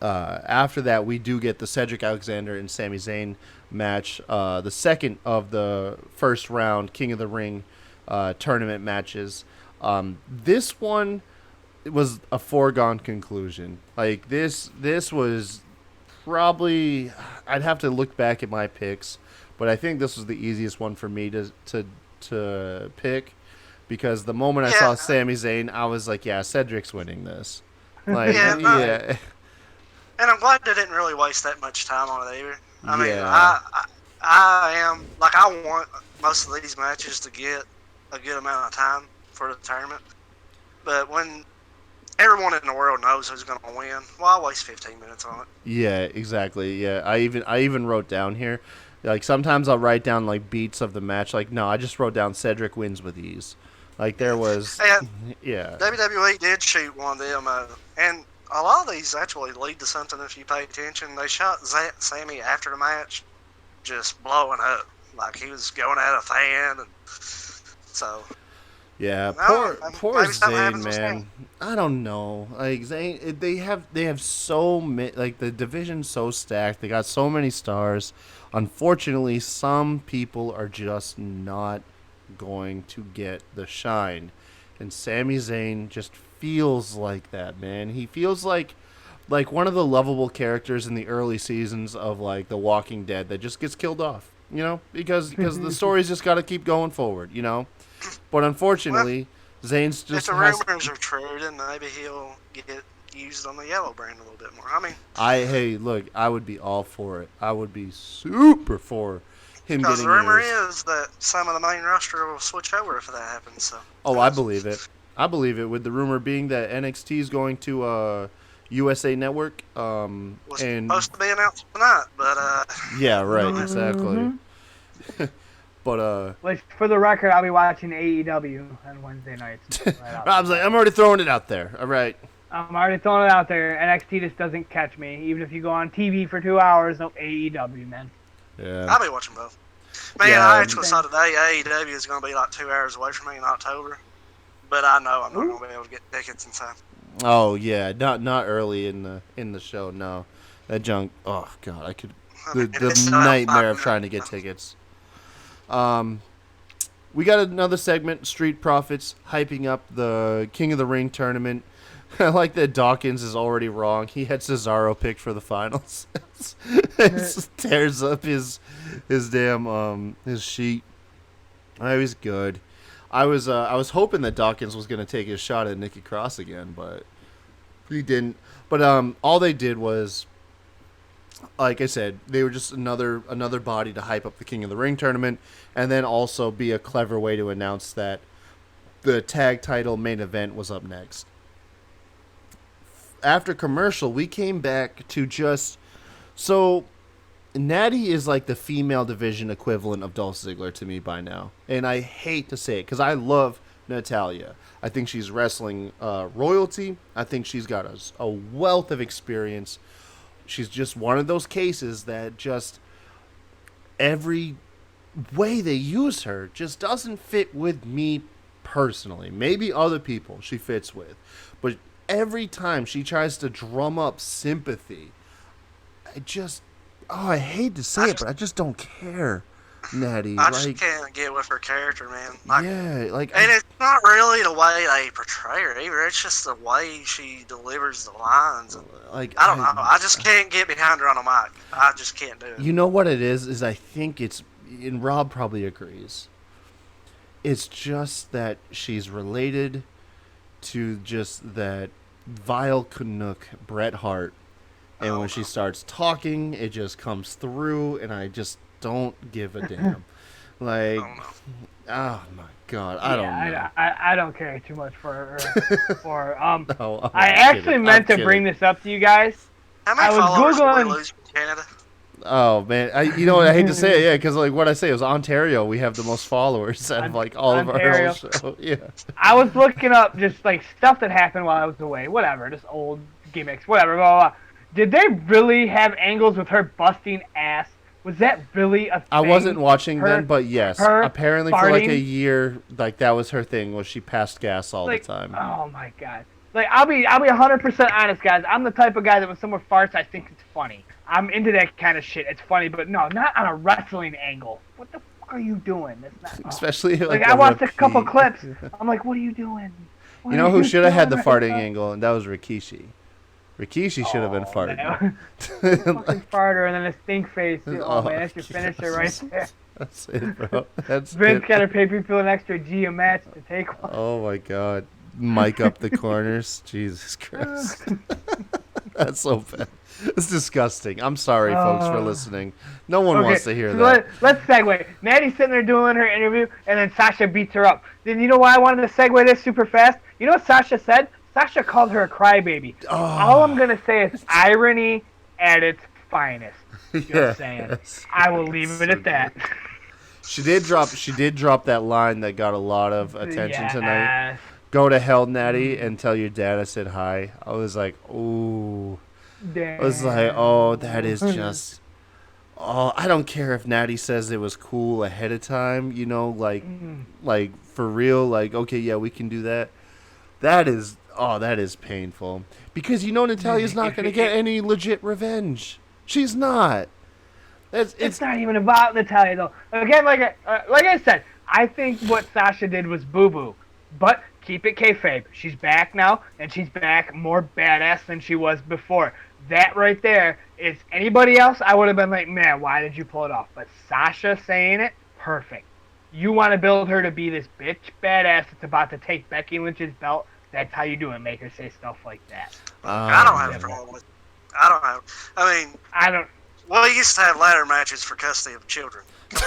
After that, we do get the Cedric Alexander and Sami Zayn match, the second of the first round King of the Ring tournament matches. This one was a foregone conclusion. Like this was probably, I'd have to look back at my picks, but I think this was the easiest one for me to pick, because the moment I saw Sami Zayn, I was like, yeah, Cedric's winning this. Like, yeah. And I'm glad they didn't really waste that much time on it either. I mean, I want most of these matches to get a good amount of time for the tournament. But when everyone in the world knows who's going to win, why waste 15 minutes on it? Yeah, exactly. Yeah, I even wrote down here, like sometimes I'll write down like beats of the match. Like, no, I just wrote down Cedric wins with ease. Like there was, yeah. WWE did shoot one of them, and a lot of these actually lead to something if you pay attention. They shot Sammy after the match, just blowing up like he was going at a fan, and so. Yeah, poor Zayn, man. I don't know. Like Zayn, they have so many. Like the division's so stacked. They got so many stars. Unfortunately, some people are just not going to get the shine, and Sami Zayn just feels like that, man. He feels like one of the lovable characters in the early seasons of like The Walking Dead that just gets killed off, because the story's just got to keep going forward, But unfortunately, Zayn's just. If the rumors are true, then maybe he'll get used on the yellow brand a little bit more. I mean, hey, look, I would be all for it. I would be super for him Because getting the rumor years. is that some of the main roster will switch over if that happens. So. Oh, I believe it. I believe it. With the rumor being that NXT is going to USA Network, Was and supposed to be announced tonight, but yeah, right, exactly. Mhm. But Which, for the record, I'll be watching AEW on Wednesday nights. Right out I was like, I'm already throwing it out there. All right. I'm already throwing it out there. NXT just doesn't catch me. Even if you go on TV for 2 hours, no AEW, man. Yeah. I'll be watching both. Man, Yeah, I actually saw today AEW is going to be like 2 hours away from me in October, but I know I'm not going to be able to get tickets in time. Oh yeah, not early in the show. No, that junk. Oh god, I could the It's nightmare of trying to get tickets. We got another segment, Street Profits, hyping up the King of the Ring tournament. I like that Dawkins is already wrong. He had Cesaro picked for the finals. It tears up his damn his sheet. I was good. I was hoping that Dawkins was gonna take his shot at Nikki Cross again, but he didn't. But all they did was, like I said, they were just another body to hype up the King of the Ring tournament, and then also be a clever way to announce that the tag title main event was up next. After commercial, we came back to just so. Natty is like the female division equivalent of Dolph Ziggler to me by now. And I hate to say it because I love Natalya. I think she's wrestling royalty. I think she's got a wealth of experience. She's just one of those cases that just every way they use her just doesn't fit with me personally. Maybe other people she fits with. But every time she tries to drum up sympathy, I hate to say it, but I just don't care, Natty. I just can't get with her character, man. Yeah, like, and it's not really the way they portray her either. It's just the way she delivers the lines. Like, I don't know. I just can't get behind her on a mic. I just can't do it. You know what it is I think it's, and Rob probably agrees. It's just that she's related to just that vile Canuck, Bret Hart. And when she starts talking, it just comes through, and I just don't give a damn. Like, oh my god, I don't know. I don't care too much for her. No, I actually meant to bring this up to you guys. How many followers did we lose in Canada? Oh man, you know what? I hate to say it, yeah, because like what I say is Ontario, we have the most followers out of like all Ontario. of our whole show. Yeah. I was looking up just like stuff that happened while I was away, whatever, just old gimmicks, whatever, blah blah blah. Did they really have angles with her busting ass? Was that really a thing? I wasn't watching then, but yes. Apparently farting? for like a year, like that was her thing, was she passed gas all the time. Oh my god. Like I'll be 100% honest, guys. I'm the type of guy that when someone farts, I think it's funny. I'm into that kind of shit. It's funny, but no, not on a wrestling angle. What the fuck are you doing? That's not. Especially like I watched a couple clips. I'm like, what are you doing? You know who should have had the farting angle, and that was Rikishi. Rikishi should have been farting. Fucking farter and then a stink face. Oh man, that's your finisher right there. That's it, bro. That's Vince it. got to pay people an extra G a match to take one. Oh my god. Mic up the corners. Jesus Christ. That's so bad. It's disgusting. I'm sorry, folks, for listening. No one wants to hear that. Let's segue. Natty's sitting there doing her interview, and then Sasha beats her up. Then you know why I wanted to segue this super fast? You know what Sasha said? Sasha called her a crybaby. Oh. All I'm going to say is irony at its finest. You know what I'm saying? I will leave it at that. She did drop that line that got a lot of attention tonight. Go to hell, Natty, and tell your dad I said hi. I was like, ooh. Damn. I was like, oh, that is just... Oh, I don't care if Natty says it was cool ahead of time, you know, like for real, like, okay, yeah, we can do that. That is painful. Because you know Natalya's not going to get any legit revenge. She's not. It's not even about Natalya, though. Again, like I said, I think what Sasha did was boo-boo. But keep it kayfabe. She's back now, and she's back more badass than she was before. That right there is anybody else, I would have been like, man, why did you pull it off? But Sasha saying it, perfect. You want to build her to be this bitch badass that's about to take Becky Lynch's belt. That's how you do it. Make her say stuff like that. I don't have a problem with it. I don't. We used to have ladder matches for custody of children. Look,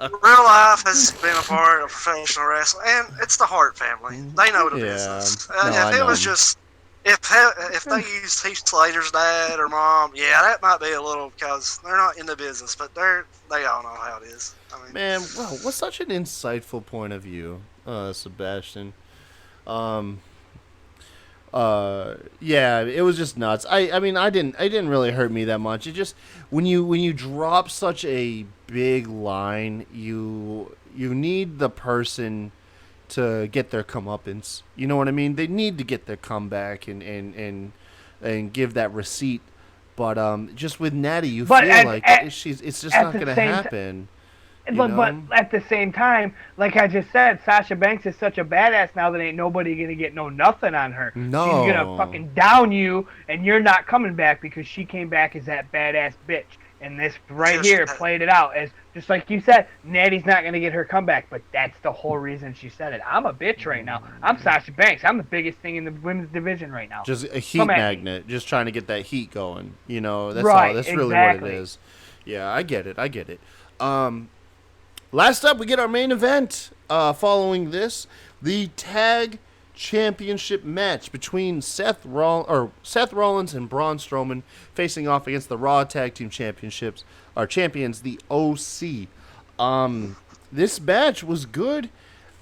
real life has been a part of professional wrestling, and it's the Hart family. They know the business. No, I If it know. was just if they used Heath Slater's dad or mom, yeah, that might be a little because they're not in the business, but they all know how it is. I mean, Man, wow, what's such an insightful point of view, Sebastian. Um, yeah, it was just nuts. I mean, it didn't really hurt me that much. It just when you drop such a big line, you need the person to get their comeuppance. You know what I mean? They need to get their comeback and give that receipt. But just with Natty, you But feel like it's just not the gonna same happen. But at the same time, like I just said, Sasha Banks is such a badass now that ain't nobody gonna get no nothing on her. No. She's gonna fucking down you, and you're not coming back because she came back as that badass bitch. And this right Just here that. played it out as just like you said, Natty's not gonna get her comeback, but that's the whole reason she said it. I'm a bitch right now. I'm Sasha Banks. I'm the biggest thing in the women's division right now. Just a heat Come at me. magnet, just trying to get that heat going. You know, that's Right, all. That's really exactly. what it is. Yeah, I get it. Last up, we get our main event. Following this, the tag championship match between Seth Rollins and Braun Strowman facing off against the Raw Tag Team Championships, our champions, the OC. This match was good.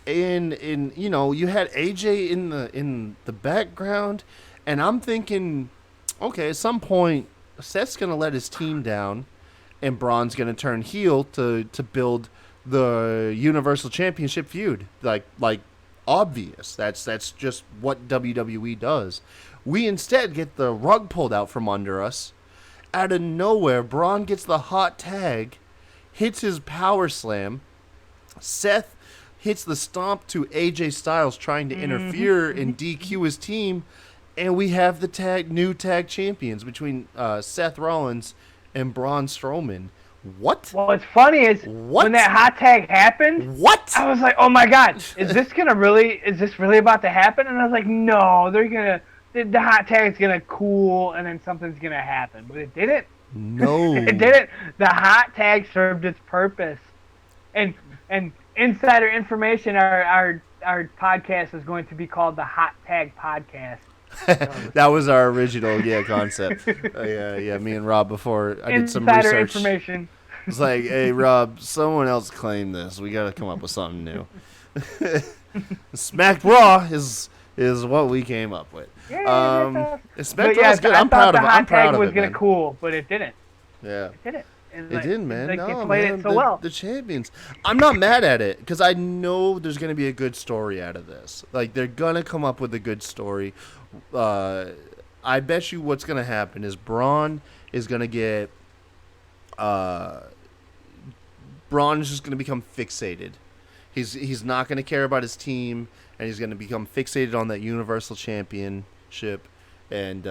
In you know, you had AJ in the background, and I'm thinking, okay, at some point Seth's gonna let his team down, and Braun's gonna turn heel to build the Universal Championship feud. Like obvious. That's just what WWE does. We instead get the rug pulled out from under us. Out of nowhere, Braun gets the hot tag, hits his power slam. Seth hits the stomp to AJ Styles trying to interfere and DQ his team, and we have the new tag champions between Seth Rollins and Braun Strowman. What? What's funny is What? when that hot tag happened, What? I was like, oh my god, is this really about to happen? And I was like, no, the hot tag's gonna cool and then something's gonna happen. But it didn't. No. It didn't. The hot tag served its purpose. And insider information, our podcast is going to be called the Hot Tag Podcast. That was our original concept. Yeah. Me and Rob before I did some Insider research. information. It's like, hey Rob, someone else claimed this. We got to come up with something new. Smack Raw is what we came up with. Yeah, Smack Raw is good. I'm proud of it. I'm proud of it. The hot tag was man. gonna cool, but it didn't. Yeah. It didn't. And It didn't, man. Like No, they played man. it so well. The champions. I'm not mad at it because I know there's going to be a good story out of this. Like, they're going to come up with a good story. I bet you what's going to happen is Braun is going to get... Braun is just going to become fixated. He's not going to care about his team, and he's going to become fixated on that Universal Championship, and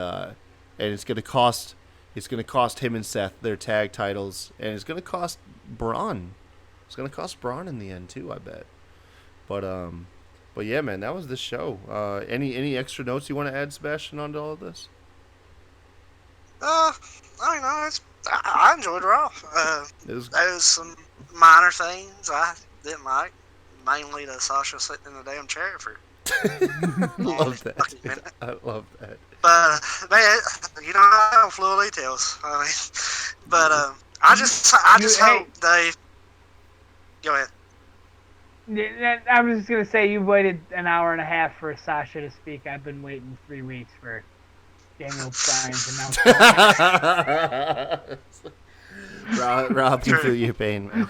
it's going to cost... It's going to cost him and Seth their tag titles, and it's going to cost Braun. It's going to cost Braun in the end too, I bet. But yeah, man, that was the show. Any extra notes you want to add, Sebastian, onto all of this? I don't know. I enjoyed Raw. It was, There was some minor things I didn't like, mainly the Sasha sitting in the damn chair for. love that. fucking minute. I love that. But man, you know, I don't fluid details. I mean, but I just hope they. Go ahead. I was just gonna say you waited an hour and a half for Sasha to speak. I've been waiting 3 weeks for Daniel Bryan's announcement. Rob can feel your pain, man.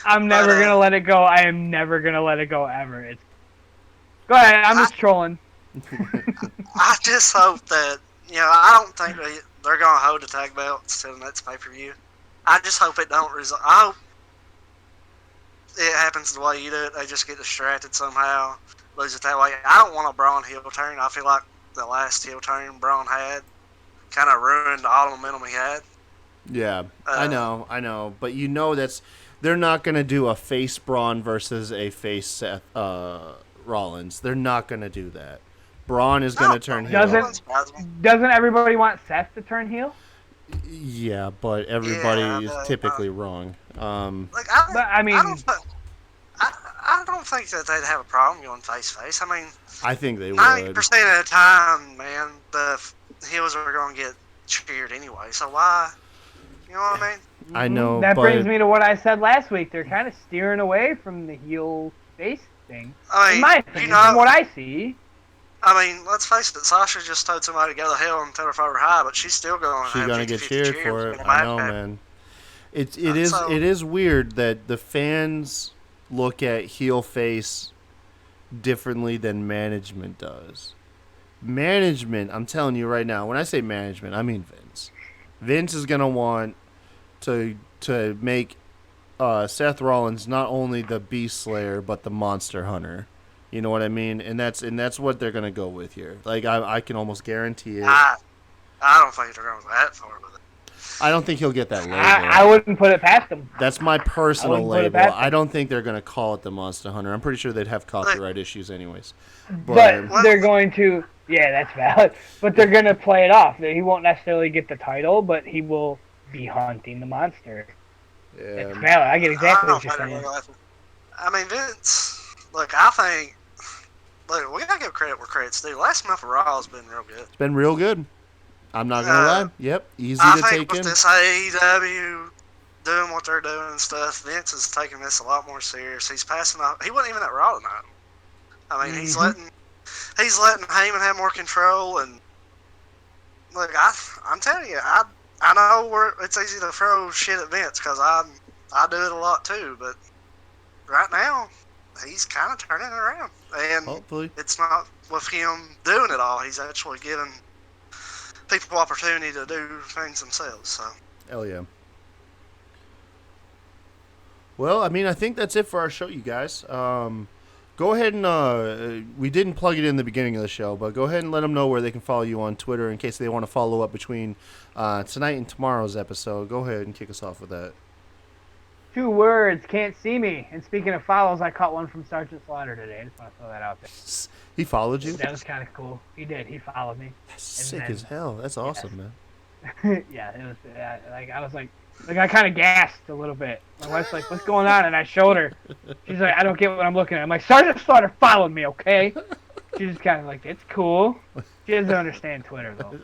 I'm never gonna let it go. I am never gonna let it go ever. Go ahead. I'm just trolling. I just hope that, you know, I don't think they're going to hold the tag belts till the next pay-per-view. I just hope it don't result. I hope it happens the way you do it. They just get distracted somehow, lose it that way. I don't want a Braun heel turn. I feel like the last heel turn Braun had kind of ruined all the momentum he had. Yeah, I know. But you know they're not going to do a face Braun versus a face Seth Rollins. They're not going to do that. Braun is going to turn heel. Doesn't everybody want Seth to turn heel? Yeah, but everybody Yeah, is but typically wrong. like But I I don't, mean, I, I don't think that they'd have a problem going face to face. I mean, I think they would. 90% of the time, man, the heels are going to get cheered anyway. So why? You know what I mean? I know, that brings but me to what I said last week. They're kind of steering away from the heel face thing, I in mean, my you opinion, from know, what I see. I mean, let's face it. Sasha just told somebody to go to hell and tell her father hi, but she's still going to she's have gonna get 50-50 cheered cheers for when it. the I match know, happens. man. It So, is weird that the fans look at heel face differently than management does. Management, I'm telling you right now, when I say management, I mean Vince. Vince is gonna want to make Seth Rollins not only the Beast Slayer but the Monster Hunter. You know what I mean? And that's what they're gonna go with here. Like I can almost guarantee it. I don't think they're going that far with it. I don't think he'll get that I label. wouldn't put it past them. That's my I personal wouldn't put it label. past I them. don't think they're gonna call it the Monster Hunter. I'm pretty sure they'd have copyright issues anyways. But Well, they're going to, yeah, that's valid. But they're going to play it off. He won't necessarily get the title, but he will be hunting the monster. That's Yeah, valid. I get I exactly don't what you're think they're saying. going to. I mean, Vince. Look, I think. Look, we gotta give credit where credit's due. Last month of Raw has been real good. it's been real good. I'm not gonna lie. Yep, easy I to think take with in. this AEW doing what they're doing and stuff, Vince is taking this a lot more serious. He's passing off. He wasn't even at Raw tonight. I mean, he's letting Heyman have more control. And look, I'm telling you, I know it's easy to throw shit at Vince because I do it a lot too. But right now, he's kind of turning it around, and Hopefully. it's not with him doing it all. He's actually giving people opportunity to do things themselves. So. Hell yeah. Well, I mean, I think that's it for our show, you guys. Go ahead and we didn't plug it in the beginning of the show, but go ahead and let them know where they can follow you on Twitter in case they want to follow up between tonight and tomorrow's episode. Go ahead and kick us off with that. 2 words, can't see me. And speaking of follows, I caught one from Sergeant Slaughter today. I just want to throw that out there. He followed you? That was kind of cool. He did. He followed me. That's sick as hell. That's awesome, man. Yeah, it was. Like I was like I kind of gasped a little bit. My wife's like, "What's going on?" And I showed her. She's like, "I don't get what I'm looking at." I'm like, "Sergeant Slaughter followed me, okay?" She's just kind of like, "It's cool." She doesn't understand Twitter though.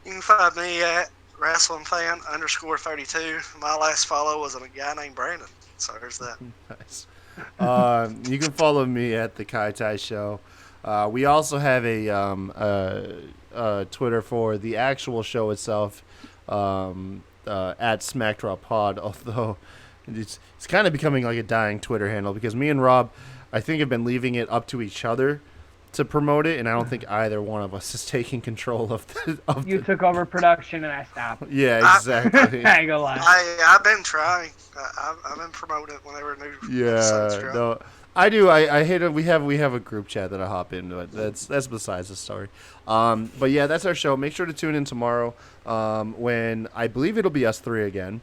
You can find me at WrestlingFan_32. My last follow was a guy named Brandon. So there's that. Nice. You can follow me at the Kai Tai Show. We also have a Twitter for the actual show itself, at SmackDrop Pod. Although it's kind of becoming like a dying Twitter handle because me and Rob, I think, have been leaving it up to each other to promote it, and I don't think either one of us is taking control of the. You took over production and I stopped. Yeah, exactly. I ain't gonna lie. I've been trying. I've been promoting it whenever new episodes Yeah, drop. no, I do. I hate it. We have a group chat that I hop into. It. That's besides the story. But yeah, that's our show. Make sure to tune in tomorrow. When I believe it'll be us 3 again.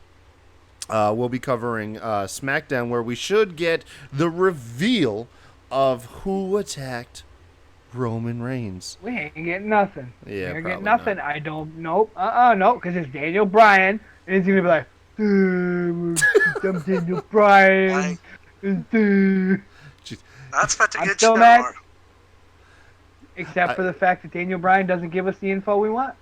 We'll be covering SmackDown, where we should get the reveal of who attacked Roman Reigns. We ain't getting nothing. Yeah, we ain't probably getting nothing. not. I don't. Nope. No, because it's Daniel Bryan, and he's gonna be like, I'm Daniel Bryan. That's about to I'm get still you mad. tomorrow. Except for the fact that Daniel Bryan doesn't give us the info we want.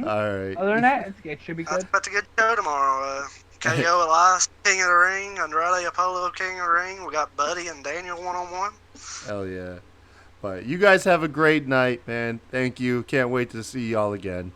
All right. Other than that, it should be That's good. about to get you tomorrow. KO Elias, King of the Ring. Andrade Apollo, King of the Ring. We got Buddy and Daniel 1-on-1. Hell yeah. But you guys have a great night, man. Thank you. Can't wait to see y'all again.